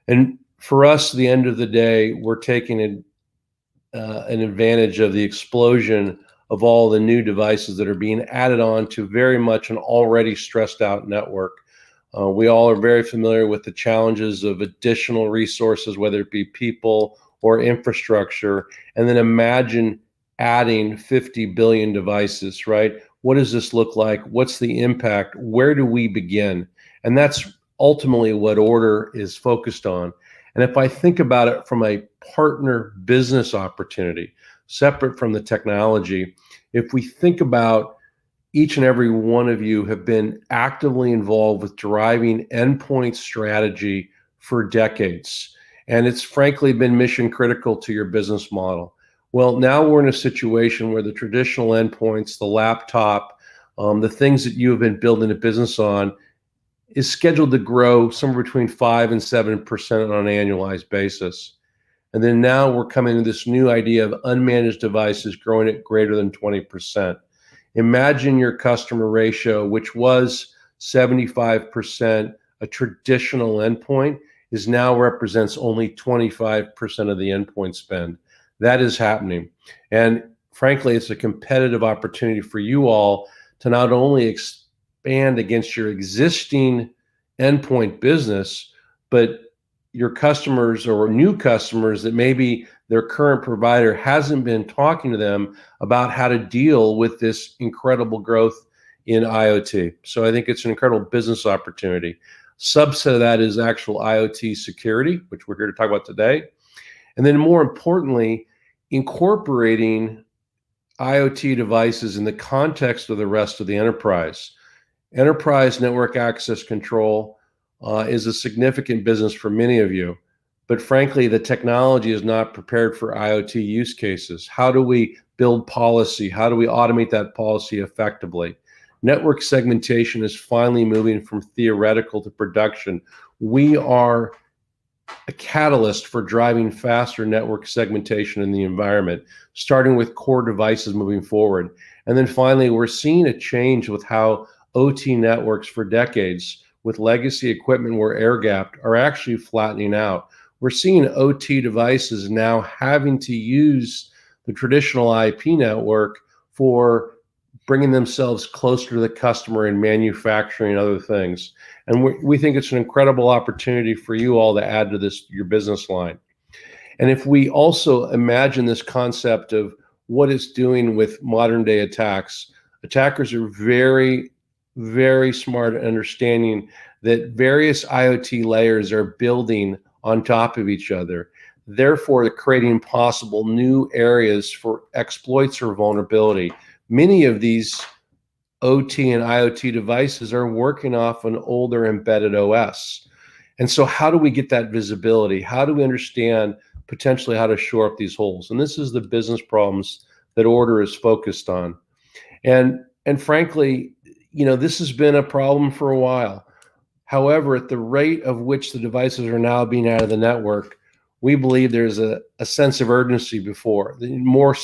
And for us, at the end of the day, we're taking an advantage of the explosion of all the new devices that are being added on to very much an already stressed out network. We all are very familiar with the challenges of additional resources, whether it be people or infrastructure, and then imagine adding 50 billion devices, right? What does this look like? What's the impact? Where do we begin? And that's ultimately what Order is focused on. And if I think about it from a partner business opportunity, separate from the technology, if we think about each and every one of you have been actively involved with driving endpoint strategy for decades, and it's frankly been mission critical to your business model. Well, now we're in a situation where the traditional endpoints, the laptop, the things that you have been building a business on is scheduled to grow somewhere between 5 and 7% on an annualized basis. And then now we're coming to this new idea of unmanaged devices growing at greater than 20%. Imagine your customer ratio, which was 75% a traditional endpoint, is now represents only 25% of the endpoint spend. That is happening. And frankly, it's a competitive opportunity for you all to not only expand against your existing endpoint business, but your customers or new customers that maybe their current provider hasn't been talking to them about how to deal with this incredible growth in IoT. So I think it's an incredible business opportunity. Subset of that is actual IoT security, which we're here to talk about today. And then more importantly, incorporating IoT devices in the context of the rest of the enterprise. Enterprise network access control is a significant business for many of you. but frankly, the technology is not prepared for IoT use cases. How do we build policy? How do we automate that policy effectively? Network segmentation is finally moving from theoretical to production. We are a catalyst for driving faster network segmentation in the environment, starting with core devices moving forward. And then finally, we're seeing a change with how OT networks for decades with legacy equipment where air gapped are actually flattening out. We're seeing OT devices now having to use the traditional IP network for bringing themselves closer to the customer and manufacturing and other things. And we think it's an incredible opportunity for you all to add to this, your business line. And if we also imagine this concept of what it's doing with modern day attacks, attackers are very, very smart at understanding that various IoT layers are building on top of each other, therefore creating possible new areas for exploits or vulnerability. Many of these OT and IoT devices are working off an older embedded OS. And so how do we get that visibility? How do we understand potentially how to shore up these holes? And this is the business problems that Order is focused on. And frankly, this has been a problem for a while. However, at the rate of which the devices are now being out of the network, we believe there's a sense of urgency more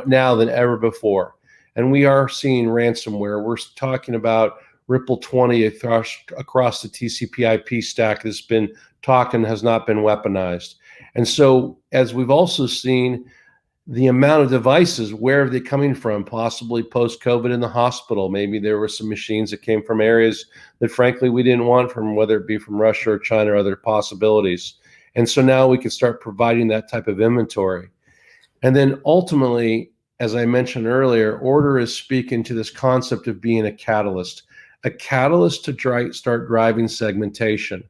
now than ever before. And we are seeing ransomware. We're talking about Ripple 20 across the TCP/IP stack that's been talking has not been weaponized. And so, as we've also seen, the amount of devices, where are they coming from? Possibly post-COVID in the hospital. Maybe there were some machines that came from areas that, frankly, we didn't want from, whether it be from Russia or China or other possibilities. And so now we can start providing that type of inventory. And then ultimately, as I mentioned earlier, Order is speaking to this concept of being a catalyst to start driving segmentation.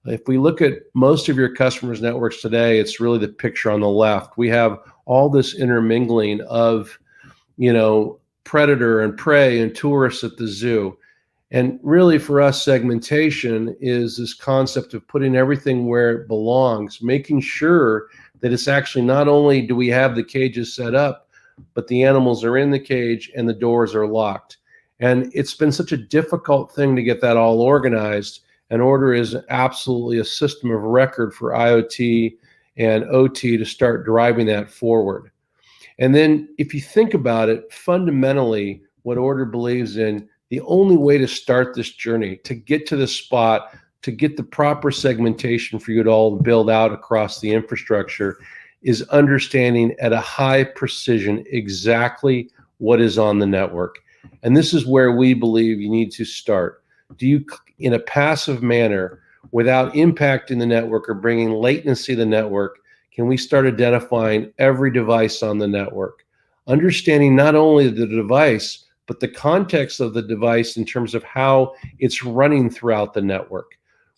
If we look at most of your customers' networks today, it's really the picture on the left. We have all this intermingling of, predator and prey and tourists at the zoo. And really for us, segmentation is this concept of putting everything where it belongs, making sure that it's actually not only do we have the cages set up, but the animals are in the cage and the doors are locked. And it's been such a difficult thing to get that all organized. And Order is absolutely a system of record for IoT and OT to start driving that forward. And then if you think about it, fundamentally, what Order believes in, the only way to start this journey, to get to the spot, to get the proper segmentation for you to all build out across the infrastructure, is understanding at a high precision exactly what is on the network. And this is where we believe you need to start. Do you, in a passive manner, without impacting the network or bringing latency to the network, can we start identifying every device on the network? Understanding not only the device, but the context of the device in terms of how it's running throughout the network.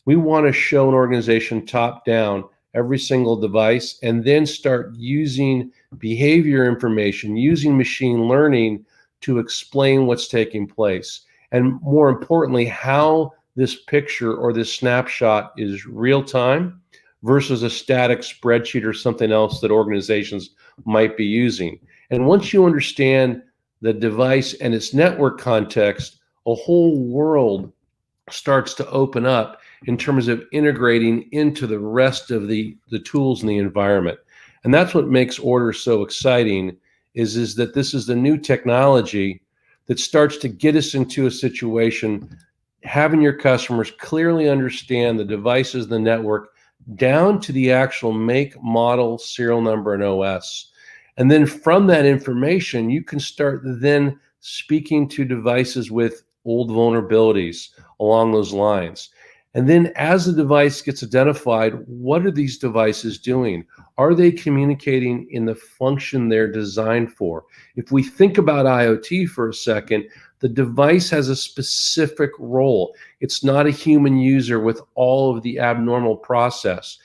We want to show an organization top down every single device, and then start using behavior information, using machine learning to explain what's taking place. And more importantly, how this picture or this snapshot is real time versus a static spreadsheet or something else that organizations might be using. And once you understand the device and its network context, a whole world starts to open up in terms of integrating into the rest of the tools in the environment. And that's what makes Order so exciting, is that this is the new technology that starts to get us into a situation, having your customers clearly understand the devices, the network, down to the actual make, model, serial number, and OS. And then from that information, you can start then speaking to devices with old vulnerabilities along those lines. And then as the device gets identified, what are these devices doing? Are they communicating in the function they're designed for? If we think about IoT for a second, the device has a specific role. It's not a human user with all of the abnormal process.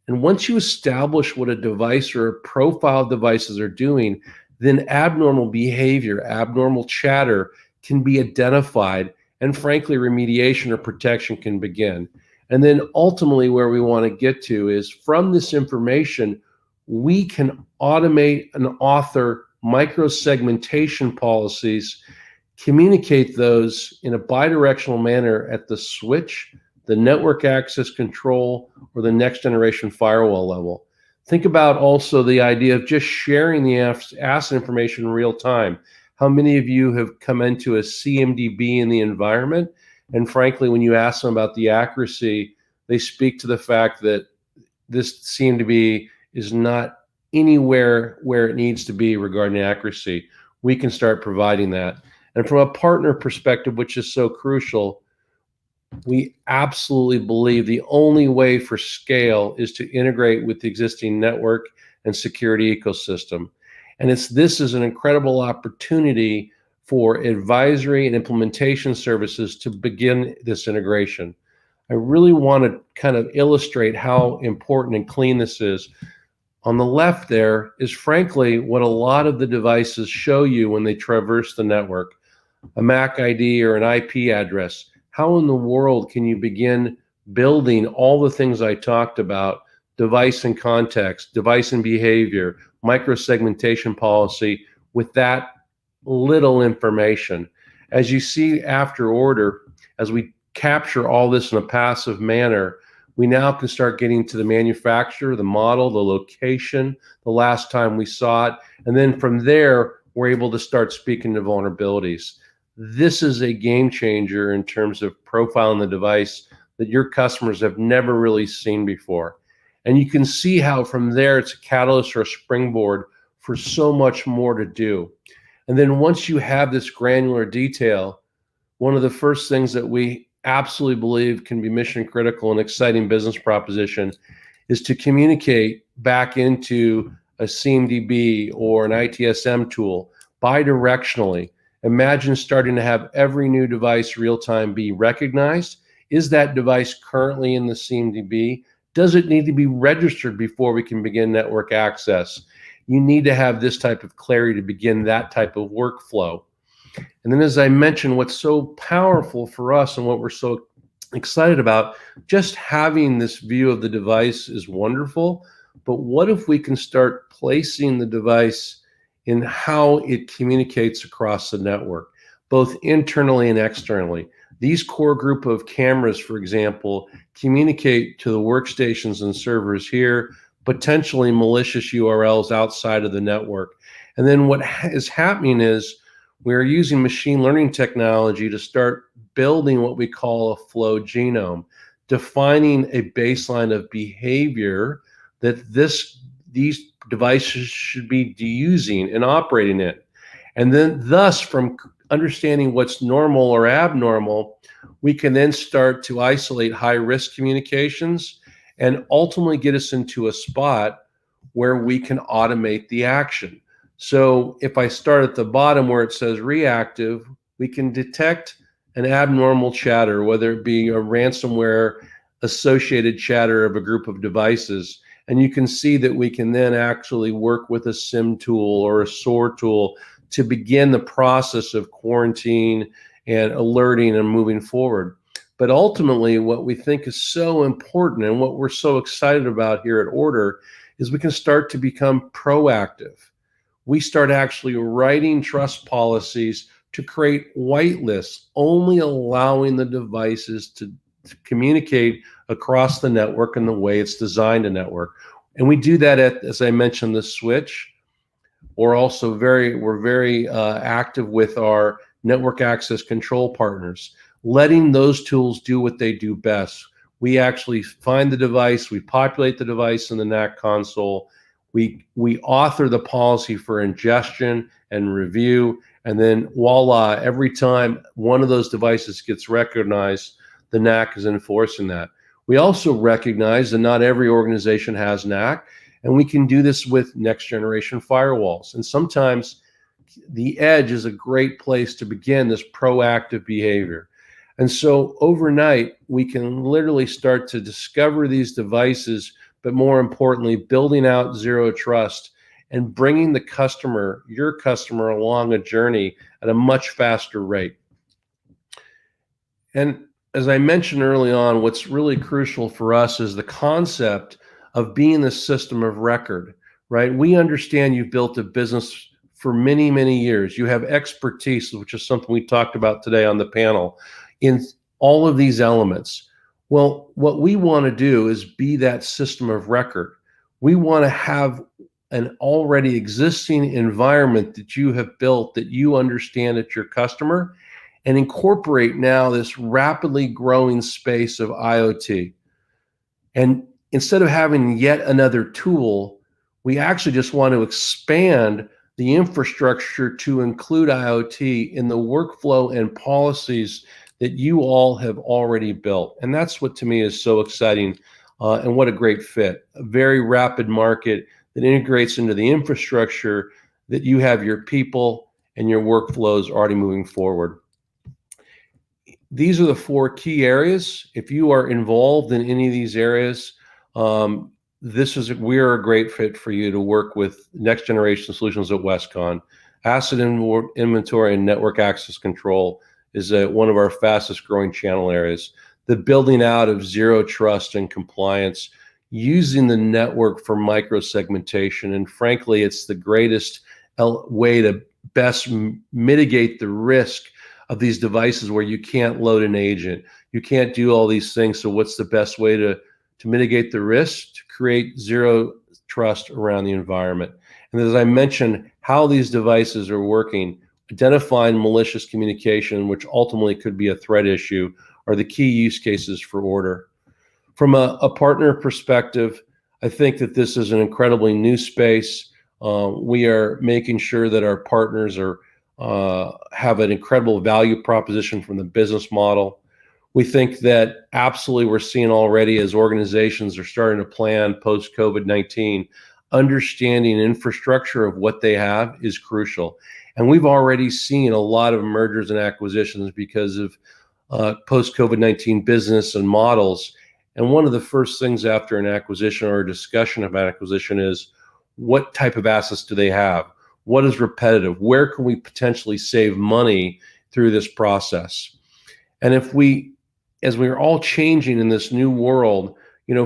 And once you establish what a device or a profile of devices are doing, then abnormal behavior, abnormal chatter can be identified, and frankly, remediation or protection can begin. And then ultimately where we want to get to is from this information, we can automate and author micro-segmentation policies, communicate those in a bidirectional manner at the switch, the network access control, or the next generation firewall level. Think about also the idea of just sharing the asset information in real time. How many of you have come into a CMDB in the environment? And frankly, when you ask them about the accuracy, they speak to the fact that this CMDB is not anywhere where it needs to be regarding accuracy. We can start providing that. And from a partner perspective, which is so crucial, we absolutely believe the only way for scale is to integrate with the existing network and security ecosystem. And this is an incredible opportunity for advisory and implementation services to begin this integration. I really want to kind of illustrate how important and clean this is. On the left there is frankly what a lot of the devices show you when they traverse the network, a MAC ID or an IP address. How in the world can you begin building all the things I talked about, device and context, device and behavior, micro-segmentation policy with that little information? As you see after order, as we capture all this in a passive manner, we now can start getting to the manufacturer, the model, the location, the last time we saw it. And then from there, we're able to start speaking to vulnerabilities. This is a game changer in terms of profiling the device that your customers have never really seen before. And you can see how from there, it's a catalyst or a springboard for so much more to do. And then once you have this granular detail, one of the first things that we absolutely believe can be mission critical and exciting business proposition is to communicate back into a CMDB or an ITSM tool bidirectionally. Imagine starting to have every new device real time be recognized. Is that device currently in the CMDB? Does it need to be registered before we can begin network access? You need to have this type of clarity to begin that type of workflow. And then, as I mentioned, what's so powerful for us and what we're so excited about, just having this view of the device is wonderful. But what if we can start placing the device in how it communicates across the network, both internally and externally? These core group of cameras, for example, communicate to the workstations and servers here, potentially malicious URLs outside of the network. And then what is happening is we're using machine learning technology to start building what we call a flow genome, defining a baseline of behavior that these devices should be using and operating in. And then thus, from understanding what's normal or abnormal, we can then start to isolate high-risk communications and ultimately get us into a spot where we can automate the action. So if I start at the bottom where it says reactive, we can detect an abnormal chatter, whether it be a ransomware associated chatter of a group of devices. And you can see that we can then actually work with a SIM tool or a SOAR tool to begin the process of quarantine and alerting and moving forward. But ultimately, what we think is so important and what we're so excited about here at Order is we can start to become proactive. We start actually writing trust policies to create whitelists, only allowing the devices to communicate across the network in the way it's designed to network. And we do that at, as I mentioned, the switch. We're also very active with our network access control partners, letting those tools do what they do best. We actually find the device, we populate the device in the NAC console, we author the policy for ingestion and review, and then voila, every time one of those devices gets recognized, the NAC is enforcing that. We also recognize that not every organization has NAC, and we can do this with next generation firewalls. And sometimes the edge is a great place to begin this proactive behavior. And so overnight, we can literally start to discover these devices, but more importantly, building out zero trust and bringing the customer, your customer, along a journey at a much faster rate. And as I mentioned early on, what's really crucial for us is the concept of being the system of record, right? We understand you've built a business for many, many years. You have expertise, which is something we talked about today on the panel, in all of these elements. Well, what we want to do is be that system of record. We want to have an already existing environment that you have built, that you understand at your customer, and incorporate now this rapidly growing space of IoT. And instead of having yet another tool, we actually just want to expand the infrastructure to include IoT in the workflow and policies that you all have already built. And that's what to me is so exciting, and what a great fit. A very rapid market that integrates into the infrastructure that you have your people and your workflows already moving forward. These are the 4 key areas. If you are involved in any of these areas, we're a great fit for you to work with next generation solutions at Westcon. Asset inventory and network access control is one of our fastest growing channel areas. The building out of zero trust and compliance, using the network for micro segmentation. And frankly, it's the greatest way to best mitigate the risk of these devices where you can't load an agent. You can't do all these things. So what's the best way to mitigate the risk? To create zero trust around the environment. And as I mentioned, how these devices are working, identifying malicious communication, which ultimately could be a threat issue, are the key use cases for order. From a partner perspective, I think that this is an incredibly new space. We are making sure that our partners have an incredible value proposition from the business model. We think that absolutely we're seeing already as organizations are starting to plan post-COVID-19, understanding infrastructure of what they have is crucial. And we've already seen a lot of mergers and acquisitions because of post-COVID-19 business and models. And one of the first things after an acquisition or a discussion of an acquisition is, what type of assets do they have? What is repetitive? Where can we potentially save money through this process? And as we're all changing in this new world,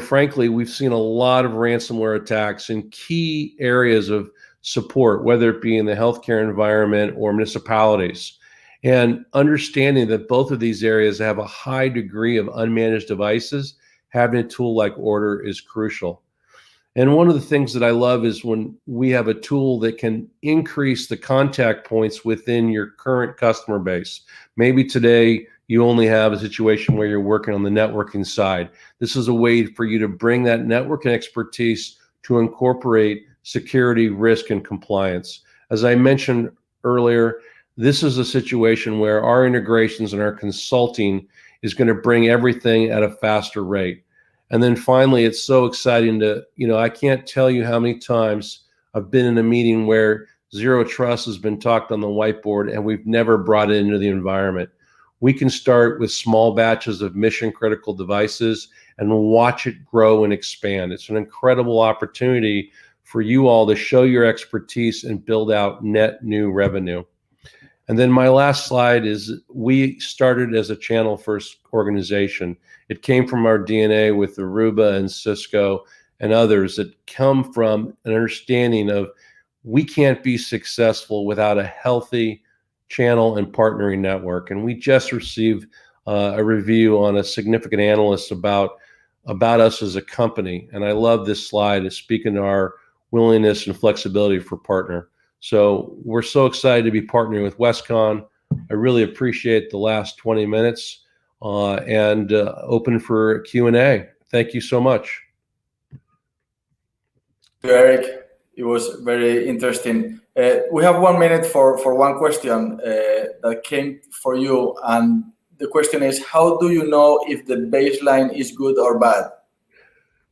frankly, we've seen a lot of ransomware attacks in key areas of support, whether it be in the healthcare environment or municipalities. And understanding that both of these areas have a high degree of unmanaged devices, having a tool like Order is crucial. And one of the things that I love is when we have a tool that can increase the contact points within your current customer base. Maybe today you only have a situation where you're working on the networking side. This is a way for you to bring that networking expertise to incorporate security, risk, and compliance. As I mentioned earlier, this is a situation where our integrations and our consulting is going to bring everything at a faster rate. And then finally, it's so exciting to, I can't tell you how many times I've been in a meeting where zero trust has been talked on the whiteboard and we've never brought it into the environment. We can start with small batches of mission critical devices and watch it grow and expand. It's an incredible opportunity for you all to show your expertise and build out net new revenue. And then my last slide is, we started as a channel first organization. It came from our DNA with Aruba and Cisco and others that come from an understanding of we can't be successful without a healthy channel and partnering network. And we just received a review on a significant analyst about us as a company. And I love this slide. It's speaking to our willingness and flexibility for partner. So we're so excited to be partnering with Westcon. I really appreciate the last 20 minutes and open for Q&A. Thank you so much. Eric, it was very interesting. We have 1 minute for one question that came for you. And the question is, how do you know if the baseline is good or bad?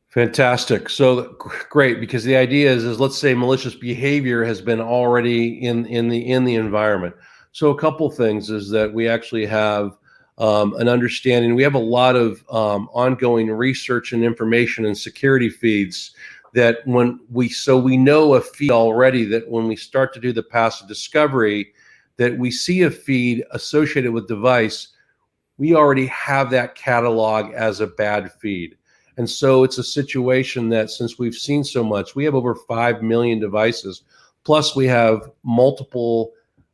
Fantastic. So great, because the idea is let's say malicious behavior has been already in the environment. So a couple things is that we actually have an understanding. We have a lot of ongoing research and information and security feeds that we know a feed already, that when we start to do the passive discovery, that we see a feed associated with device, we already have that catalog as a bad feed. And so it's a situation that, since we've seen so much, we have over 5 million devices, plus we have multiple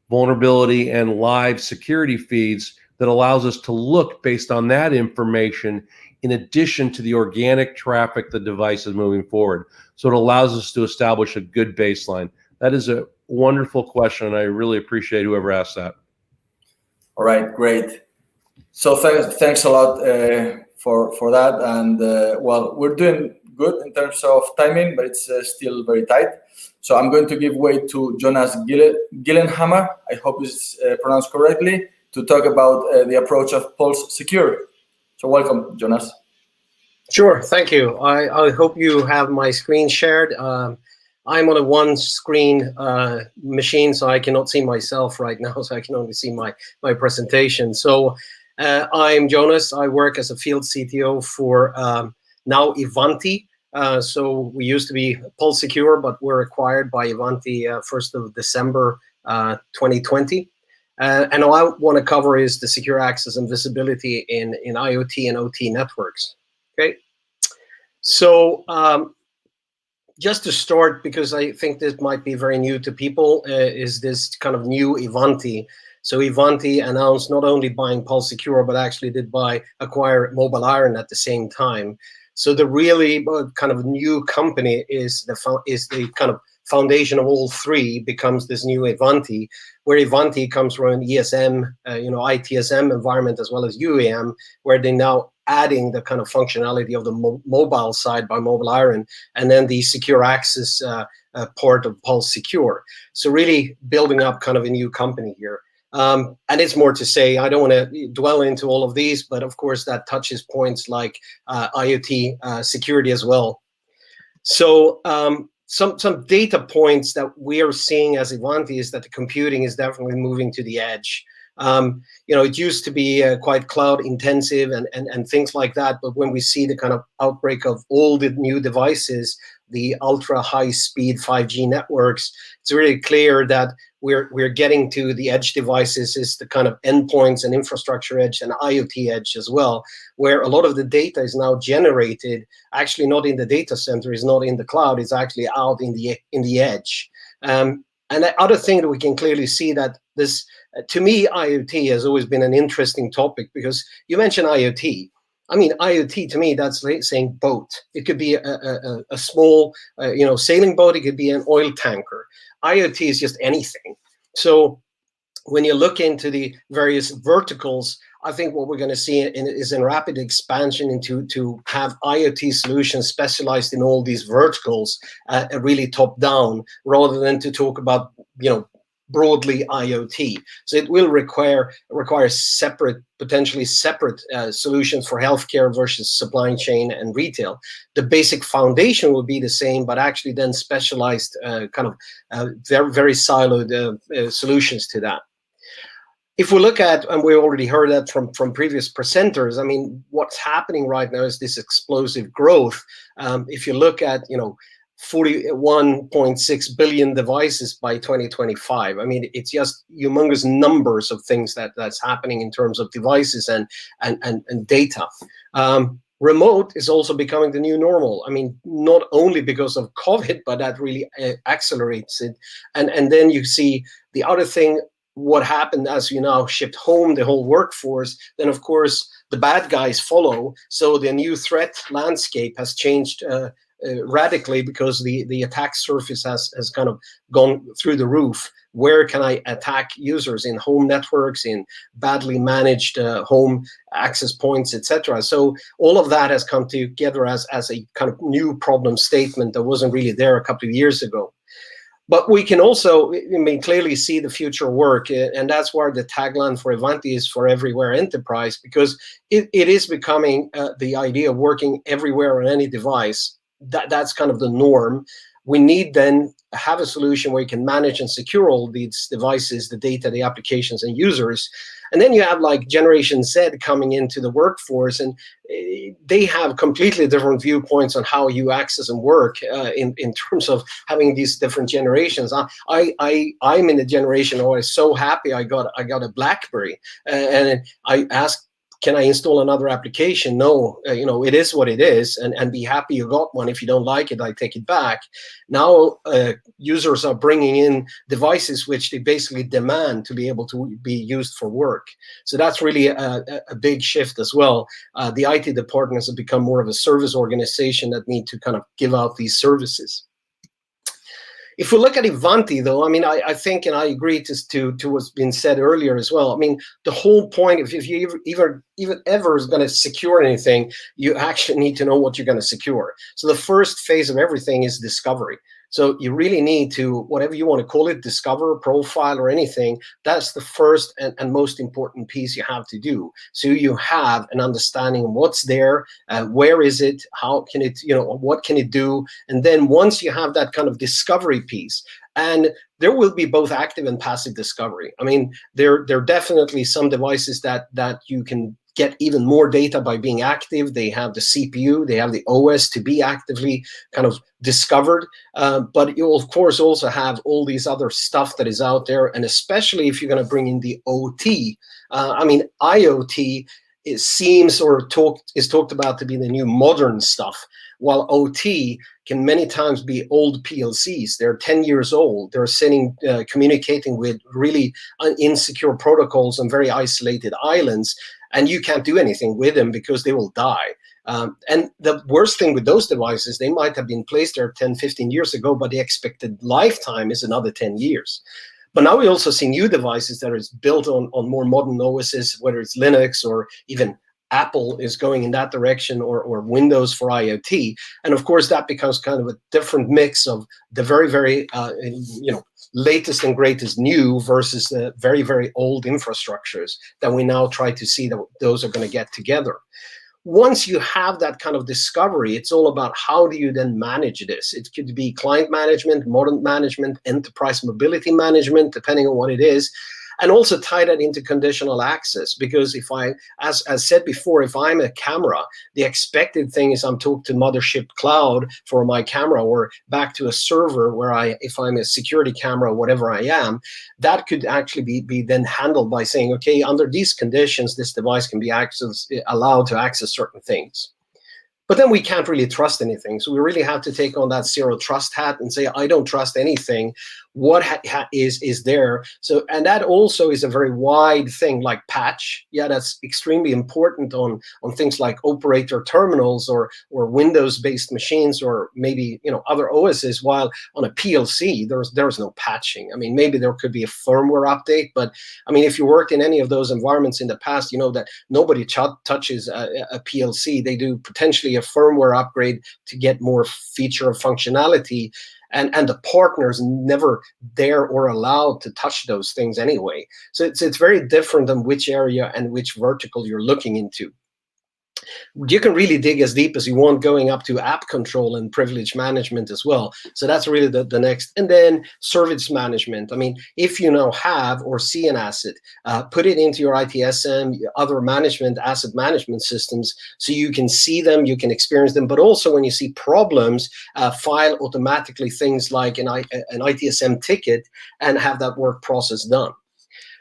vulnerability and live security feeds that allows us to look based on that information in addition to the organic traffic the device is moving forward. So it allows us to establish a good baseline. That is a wonderful question, and I really appreciate whoever asked that. All right, great. So thanks a lot for that. And well, we're doing good in terms of timing, but it's still very tight. So I'm going to give way to Jonas Gillenhammer, I hope it's pronounced correctly, to talk about the approach of Pulse Secure. So welcome, Jonas. Sure, thank you. I hope you have my screen shared. I'm on a one-screen machine, so I cannot see myself right now, so I can only see my presentation. So I'm Jonas. I work as a field CTO for now Ivanti. So we used to be Pulse Secure, but we're acquired by Ivanti 1st of December 2020. And all I want to cover is the secure access and visibility in IoT and OT networks. Okay, so just to start, because I think this might be very new to people, is this kind of new Ivanti. So Ivanti announced not only buying Pulse Secure, but actually did acquire Mobile Iron at the same time. So the really kind of new company is the kind of foundation of all three, becomes this new Ivanti, where Ivanti comes from an ESM, ITSM environment, as well as UEM, where they now adding the kind of functionality of the mobile side by Mobile Iron, and then the secure access part of Pulse Secure. So really building up kind of a new company here. And it's more to say, I don't want to dwell into all of these, but of course that touches points like IoT security as well. So some data points that we are seeing as Ivanti is that the computing is definitely moving to the edge. It used to be quite cloud intensive and things like that, but when we see the kind of outbreak of all the new devices, the ultra high speed 5G networks, it's really clear that we're getting to the edge devices, is the kind of endpoints and infrastructure edge and IoT edge as well, where a lot of the data is now generated, actually not in the data center, is not in the cloud, it's actually out in the edge. And the other thing that we can clearly see that this, to me, IoT has always been an interesting topic, because you mentioned IoT. I mean, IoT to me, that's like saying boat. It could be a small, sailing boat. It could be an oil tanker. IoT is just anything. So when you look into the various verticals, I think what we're going to see is a rapid expansion into to have IoT solutions specialized in all these verticals, really top down, rather than to talk about, broadly IoT. So it will require potentially separate solutions for healthcare versus supply chain and retail. The basic foundation will be the same, but actually then specialized very, very siloed solutions to that. If we look at, and we already heard that from previous presenters, I mean, what's happening right now is this explosive growth. If you look at, 41.6 billion devices by 2025. I mean, it's just humongous numbers of things that's happening in terms of devices and data. Remote is also becoming the new normal. I mean, not only because of COVID, but that really accelerates it. And then you see the other thing, what happened as you now shipped home the whole workforce, then of course the bad guys follow. So the new threat landscape has changed radically, because the attack surface has kind of gone through the roof. Where can I attack users in home networks, in badly managed home access points, etc.? So all of that has come together as a kind of new problem statement that wasn't really there a couple of years ago. But we can also, clearly see the future work, and that's where the tagline for Ivanti is for everywhere enterprise, because it is becoming the idea of working everywhere on any device. That's kind of the norm. We need then have a solution where you can manage and secure all these devices, the data, the applications, and users. And then you have like Generation Z coming into the workforce, and they have completely different viewpoints on how you access and work in terms of having these different generations. I'm in the generation where I was so happy I got a BlackBerry, and I asked can I install another application? No, it is what it is, and be happy you got one. If you don't like it, I take it back. Now users are bringing in devices which they basically demand to be able to be used for work. So that's really a big shift as well. The IT departments have become more of a service organization that need to kind of give out these services. If we look at Ivanti, though, I mean, I think, and I agree to what's been said earlier as well. I mean, the whole point, if you even ever is going to secure anything, you actually need to know what you're going to secure. So the first phase of everything is discovery. So you really need to, whatever you want to call it, discover, profile, or anything. That's the first and most important piece you have to do. So you have an understanding of what's there, where is it, how can it, what can it do? And then once you have that kind of discovery piece, and there will be both active and passive discovery. I mean, there are definitely some devices that you can get even more data by being active. They have the CPU, they have the OS to be actively kind of discovered. But you'll, of course, also have all these other stuff that is out there. And especially if you're going to bring in the OT. I mean, IoT is talked about to be the new modern stuff, while OT can many times be old PLCs. They're 10 years old. They're communicating with really insecure protocols on very isolated islands, and you can't do anything with them because they will die. And the worst thing with those devices, they might have been placed there 10, 15 years ago, but the expected lifetime is another 10 years. But now we also see new devices that is built on more modern OSs, whether it's Linux or even Apple is going in that direction, or Windows for IoT. And of course, that becomes kind of a different mix of the very, very, latest and greatest new versus the very, very old infrastructures that we now try to see that those are going to get together. Once you have that kind of discovery, it's all about how do you then manage this. It could be client management, modern management, enterprise mobility management, depending on what it is. And also tie that into conditional access, because if as said before, if I'm a camera, the expected thing is I'm talking to mothership cloud for my camera, or back to a server where if I'm a security camera, whatever I am, that could actually be then handled by saying, okay, under these conditions, this device can be allowed to access certain things. But then we can't really trust anything. So we really have to take on that zero trust hat and say, I don't trust anything. What is there? So, and that also is a very wide thing, like patch. Yeah, that's extremely important on things like operator terminals or Windows-based machines, or maybe other OSs. While on a PLC, there's no patching. I mean, maybe there could be a firmware update, but I mean, if you worked in any of those environments in the past, you know that nobody touches a PLC. They do potentially a firmware upgrade to get more feature or functionality. And the partners never dare or allowed to touch those things anyway. So it's very different on which area and which vertical you're looking into. You can really dig as deep as you want, going up to app control and privilege management as well. So that's really the next. And then service management. I mean, if you now have or see an asset, put it into your ITSM, other asset management systems, so you can see them, you can experience them. But also when you see problems, file automatically things like an ITSM ticket and have that work process done.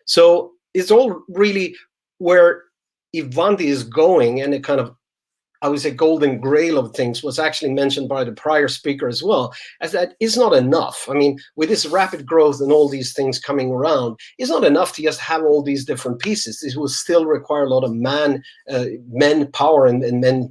So it's all really where Ivanti is going, and it kind of, I would say, golden grail of things was actually mentioned by the prior speaker as well, as that is not enough. I mean, with this rapid growth and all these things coming around, it's not enough to just have all these different pieces. It will still require a lot of manpower and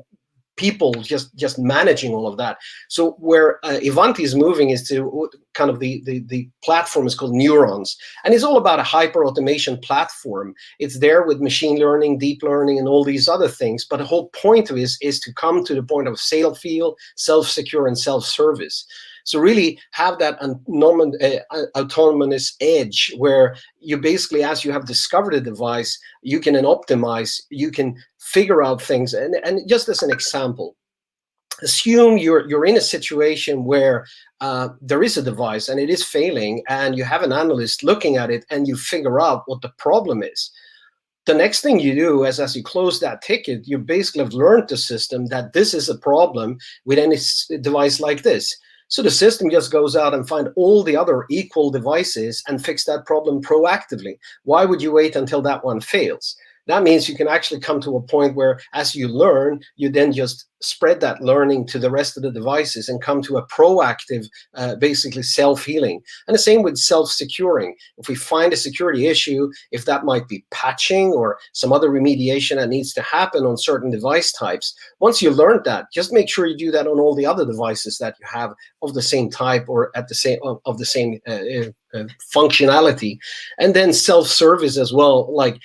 people just managing all of that. So where Ivanti is moving is to kind of the platform is called Neurons, and it's all about a hyper automation platform. It's there with machine learning, deep learning, and all these other things. But the whole point of it is to come to the point of self-heal, self-secure, and self-service. So really have that autonomous edge where you basically, as you have discovered a device, you can then optimize, you can figure out things. And just as an example, assume you're in a situation where there is a device and it is failing, and you have an analyst looking at it and you figure out what the problem is. The next thing you do is, as you close that ticket, you basically have learned the system that this is a problem with any device like this. So the system just goes out and find all the other equal devices and fix that problem proactively. Why would you wait until that one fails? that means you can actually come to a point where, as you learn, you then just spread that learning to the rest of the devices and come to a proactive, basically self-healing. And the same with self-securing. If we find a security issue, if that might be patching or some other remediation that needs to happen on certain device types, once you learned that, just make sure you do that on all the other devices that you have of the same type or at the same of the same functionality. And then self-service as well, like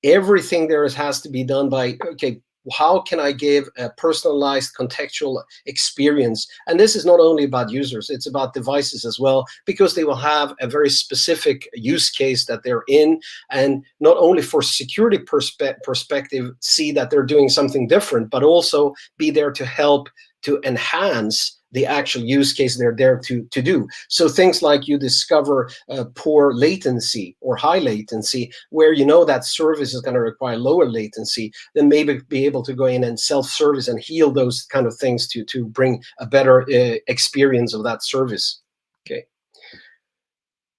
everything there has to be done by, okay, how can I give a personalized contextual experience? And this is not only about users, it's about devices as well, because they will have a very specific use case that they're in, and not only for security perspective, see that they're doing something different, but also be there to help to enhance the actual use case they're there to do. So things like you discover poor latency or high latency, where you know that service is going to require lower latency, then maybe be able to go in and self-service and heal those kind of things to bring a better experience of that service. Okay.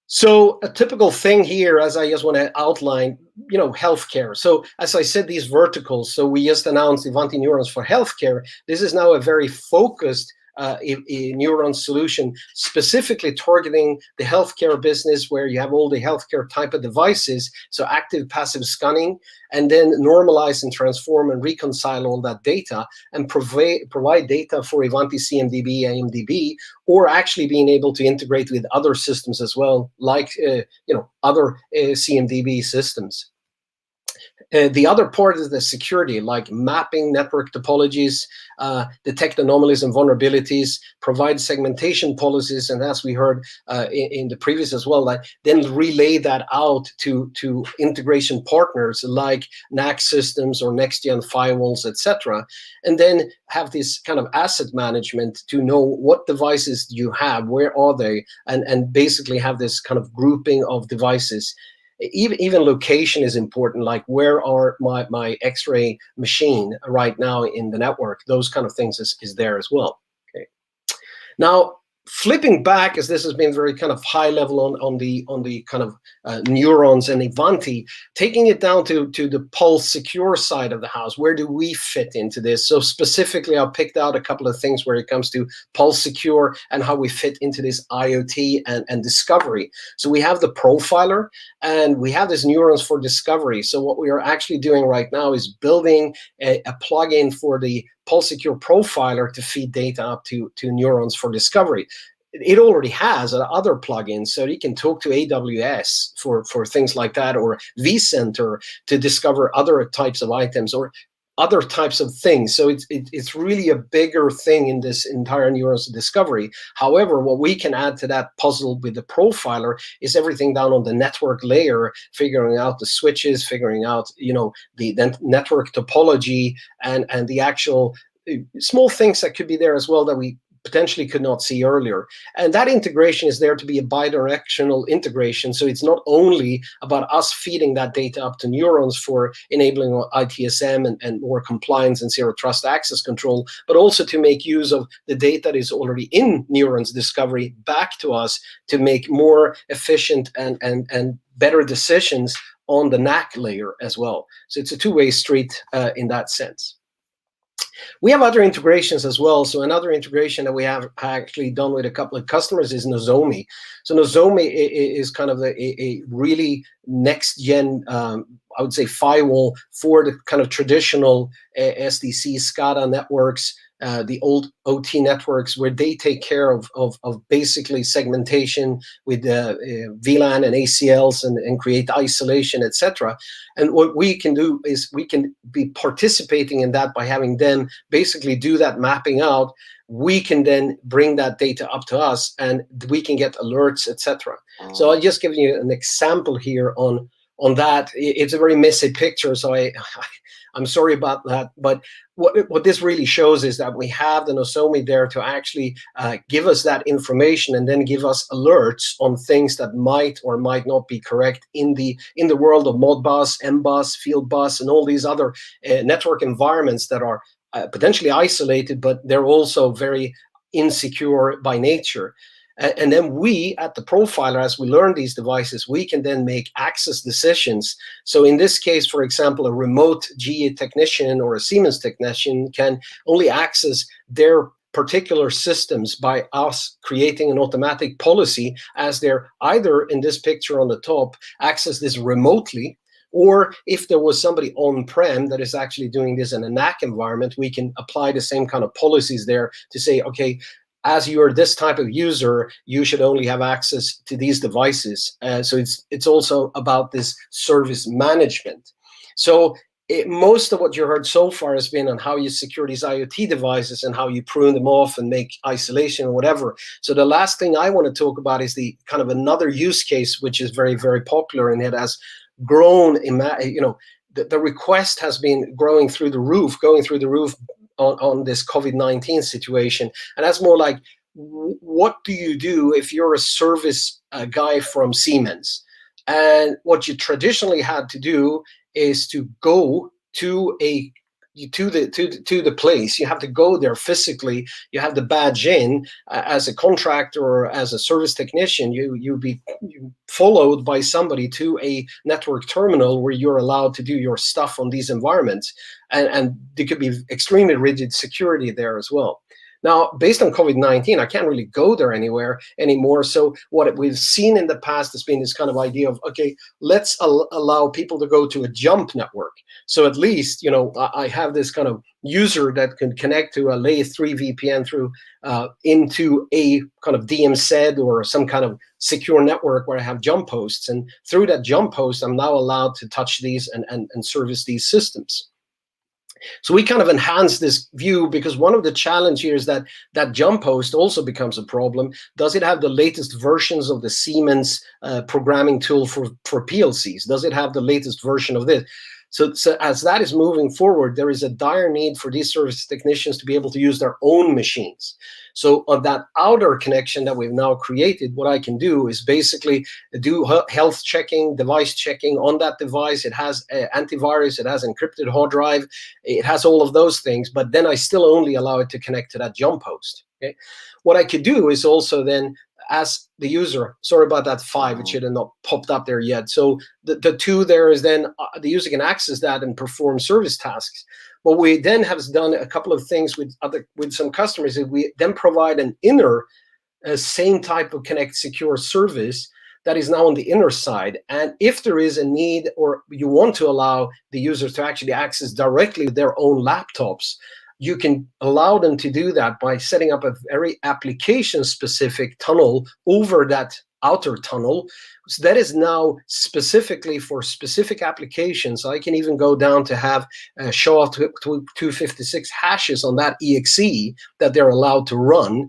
So a typical thing here, as I just want to outline, you know, healthcare. So as I said, these verticals, so we just announced Ivanti Neurons for healthcare. This is now a very focused a neuron solution specifically targeting the healthcare business, where you have all the healthcare type of devices, so active passive scanning, and then normalize and transform and reconcile all that data and provide data for Ivanti CMDB, AMDB, or actually being able to integrate with other systems as well, like other CMDB systems. The other part is the security, like mapping network topologies, detect anomalies and vulnerabilities, provide segmentation policies, and as we heard in the previous as well, like, then relay that out to integration partners like NAC systems or next-gen firewalls, etc. And then have this kind of asset management to know what devices you have, where are they, and basically have this kind of grouping of devices. Even location is important, like where are my X-ray machine right now in the network. Those kind of things is there as well. Okay. Now, flipping back, as this has been very kind of high level on the kind of neurons and Ivanti, taking it down to the Pulse Secure side of the house, where do we fit into this? So specifically, I picked out a couple of things where it comes to Pulse Secure and how we fit into this IoT and discovery. So we have the profiler, and we have this neurons for discovery. So what we are actually doing right now is building a plugin for the Pulse Secure profiler to feed data up to neurons for discovery. It already has other plugins, so you can talk to AWS for things like that, or vCenter to discover other types of items or other types of things. So it's really a bigger thing in this entire neurons discovery. However, what we can add to that puzzle with the profiler is everything down on the network layer, figuring out the switches, figuring out the network topology, and the actual small things that could be there as well that we potentially could not see earlier. And that integration is there to be a bidirectional integration. So it's not only about us feeding that data up to neurons for enabling ITSM and more compliance and zero trust access control, but also to make use of the data that is already in neurons discovery back to us to make more efficient and better decisions on the NAC layer as well. So it's a two-way street in that sense. We have other integrations as well. So another integration that we have actually done with a couple of customers is Nozomi. So Nozomi is kind of a really next-gen, I would say, firewall for the kind of traditional SDC, SCADA networks, the old OT networks, where they take care of basically segmentation with VLAN and ACLs and create isolation, etc. And what we can do is we can be participating in that by having them basically do that mapping out. We can then bring that data up to us, and we can get alerts, etc. So I'll just give you an example here on that. It's a very messy picture, so I'm sorry about that, but what this really shows is that we have the Nozomi there to actually give us that information and then give us alerts on things that might or might not be correct in the world of Modbus, MBus, Fieldbus, and all these other network environments that are potentially isolated, but they're also very insecure by nature. And then we at the profiler, as we learn these devices, we can then make access decisions. So in this case, for example, a remote GE technician or a Siemens technician can only access their particular systems by us creating an automatic policy, as they're either in this picture on the top, access this remotely, or if there was somebody on-prem that is actually doing this in a NAC environment, we can apply the same kind of policies there to say, okay, as you're this type of user, you should only have access to these devices. So it's also about this service management. So most of what you heard so far has been on how you secure these IoT devices and how you prune them off and make isolation or whatever. So the last thing I want to talk about is the kind of another use case, which is very, very popular, and it has grown, the request has been going through the roof on this COVID-19 situation. And that's more like, what do you do if you're a service guy from Siemens? And what you traditionally had to do is to go to the place. You have to go there physically. You have to badge in as a contractor or as a service technician. You be followed by somebody to a network terminal where you're allowed to do your stuff on these environments, and there could be extremely rigid security there as well. Now, based on COVID-19, I can't really go there anymore. So what we've seen in the past has been this kind of idea of, okay, let's allow people to go to a jump network. So at least, I have this kind of user that can connect to a layer 3 VPN through into a kind of DMZ or some kind of secure network where I have jump hosts. And through that jump host, I'm now allowed to touch these and service these systems. So we kind of enhance this view, because one of the challenges here is that jump host also becomes a problem. Does it have the latest versions of the Siemens programming tool for PLCs? Does it have the latest version of this? So as that is moving forward, there is a dire need for these service technicians to be able to use their own machines. So on that outer connection that we've now created, what I can do is basically do health checking, device checking on that device. It has antivirus, it has encrypted hard drive, it has all of those things, but then I still only allow it to connect to that jump host. Okay? What I could do is also then, as the user, sorry about that 5, it should have not popped up there yet. So the 2 there is then the user can access that and perform service tasks. What we then have done a couple of things with some customers is we then provide an inner same type of connect secure service that is now on the inner side. And if there is a need, or you want to allow the users to actually access directly their own laptops, you can allow them to do that by setting up a very application-specific tunnel over that outer tunnel. So that is now specifically for specific applications. I can even go down to have show off 256 hashes on that EXE that they're allowed to run.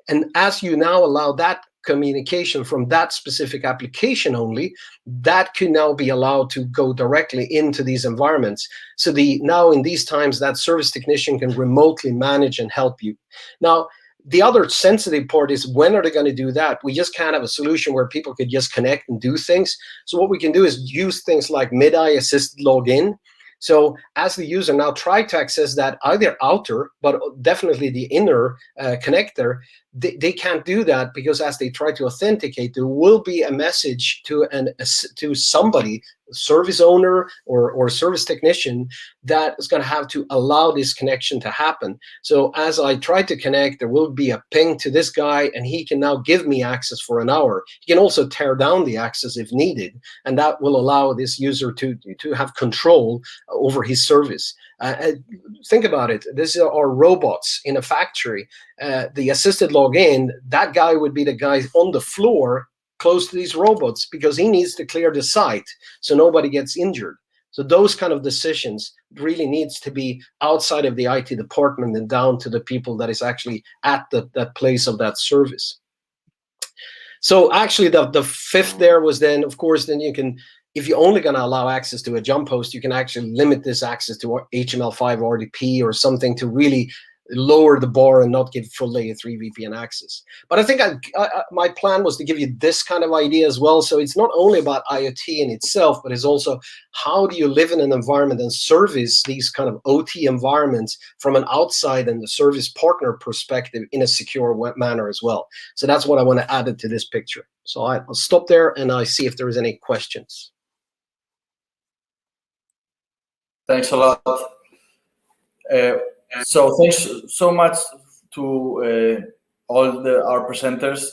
And as you now allow that communication from that specific application only, that can now be allowed to go directly into these environments. So now in these times, that service technician can remotely manage and help you. Now, the other sensitive part is, when are they going to do that? We just can't have a solution where people could just connect and do things. So what we can do is use things like mid-eye assisted login. So as the user now try to access that either outer, but definitely the inner connector, they can't do that, because as they try to authenticate, there will be a message to somebody, service owner or service technician, that is going to have to allow this connection to happen. So as I try to connect, there will be a ping to this guy, and he can now give me access for an hour. He can also tear down the access if needed, and that will allow this user to have control over his service. Think about it. These are robots in a factory. The assisted login, that guy would be the guy on the floor close to these robots, because he needs to clear the site so nobody gets injured. So those kind of decisions really needs to be outside of the IT department and down to the people that is actually at that place of that service. So actually the fifth there was then, of course, then you can, if you're only going to allow access to a jump host, you can actually limit this access to HTML5 RDP or something to really lower the bar and not give full layer 3 VPN access. But I think my plan was to give you this kind of idea as well. So it's not only about IoT in itself, but it's also how do you live in an environment and service these kind of OT environments from an outside and the service partner perspective in a secure manner as well. So that's what I want to add to this picture. So I'll stop there and I see if there is any questions. Thanks a lot. So thanks so much to all our presenters.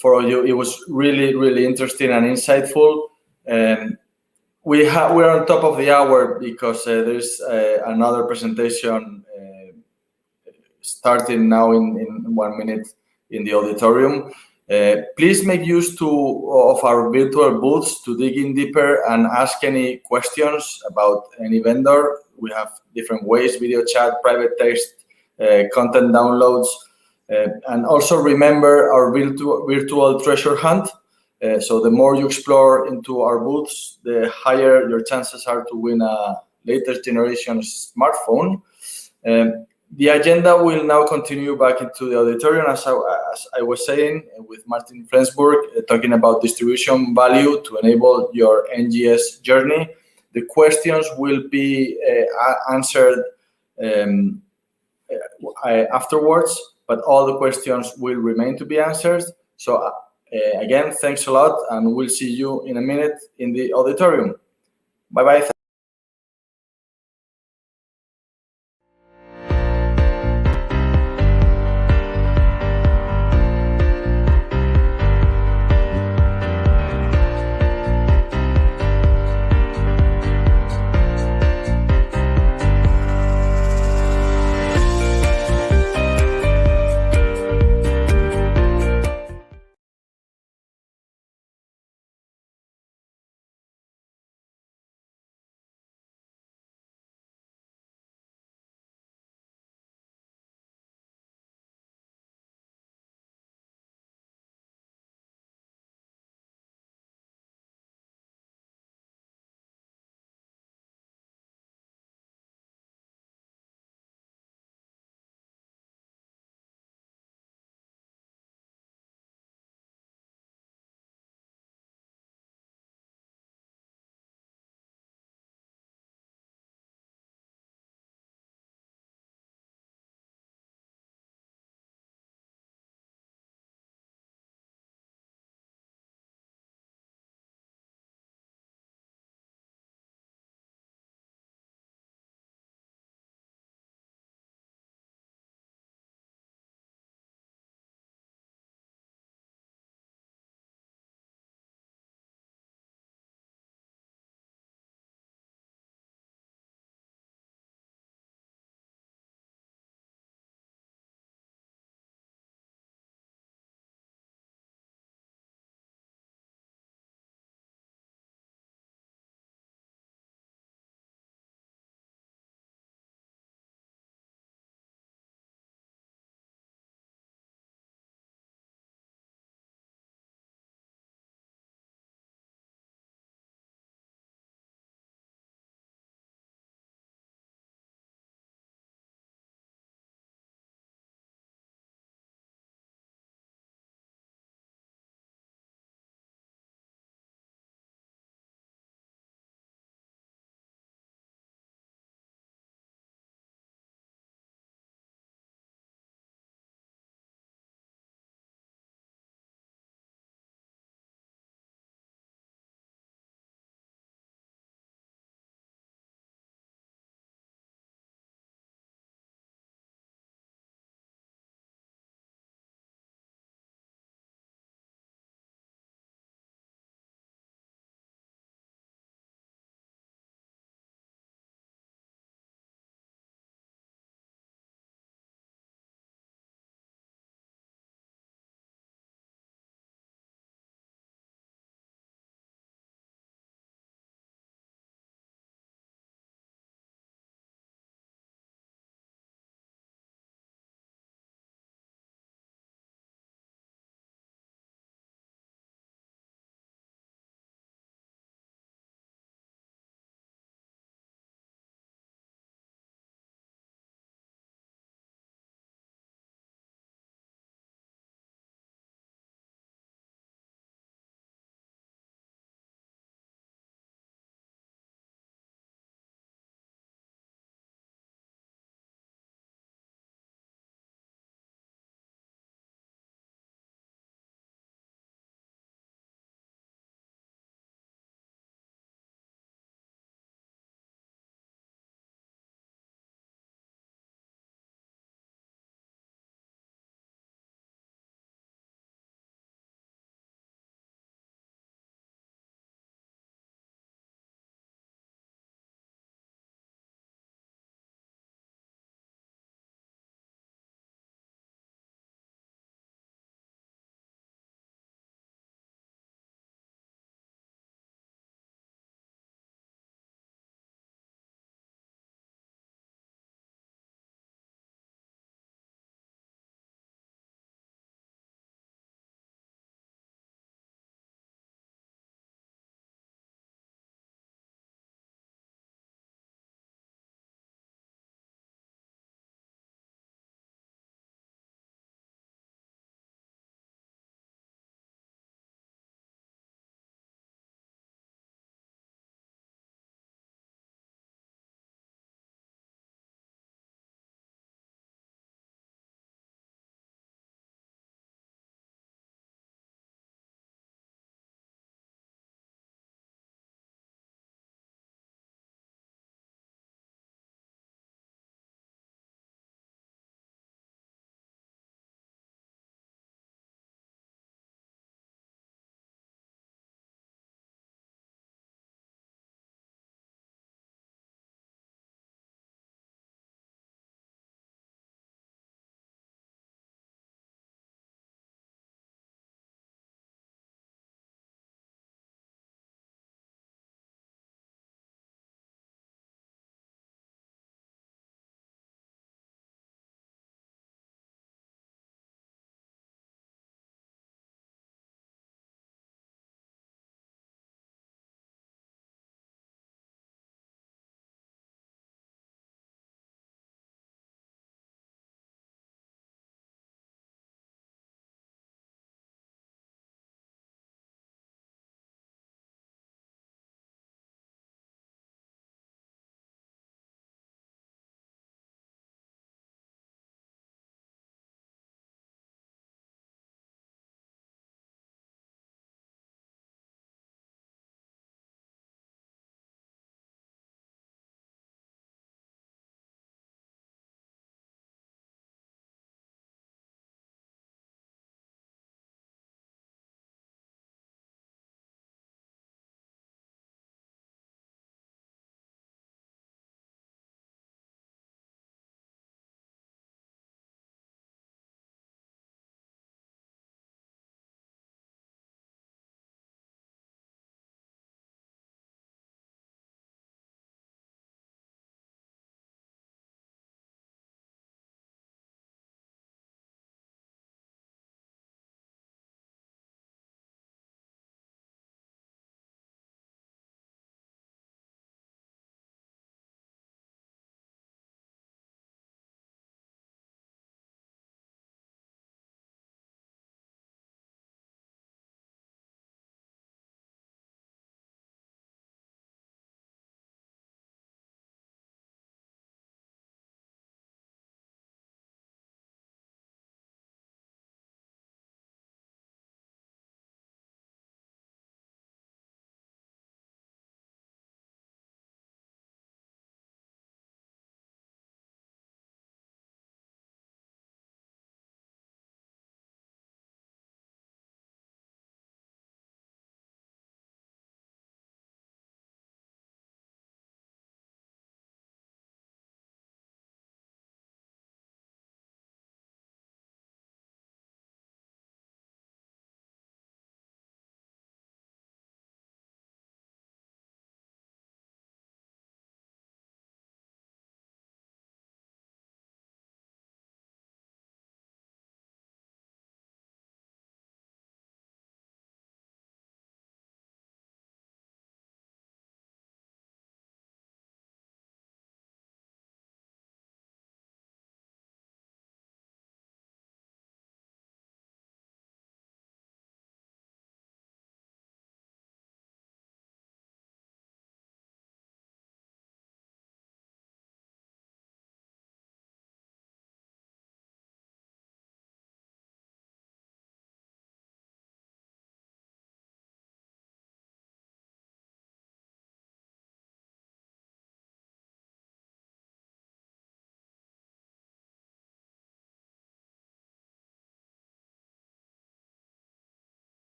For you, it was really interesting and insightful. We're on top of the hour because there's another presentation starting now in 1 minute in the auditorium. Please make use of our virtual booths to dig in deeper and ask any questions about any vendor. We have different ways: video chat, private text, content downloads, and also remember our virtual treasure hunt. So the more you explore into our booths, the higher your chances are to win a latest generation smartphone. The agenda will now continue back into the auditorium, as I was saying, with Martin Flensburg, talking about distribution value to enable your NGS journey. The questions will be answered afterwards, but all the questions will remain to be answered. So again, thanks a lot, and we'll see you in a minute in the auditorium. Bye-bye.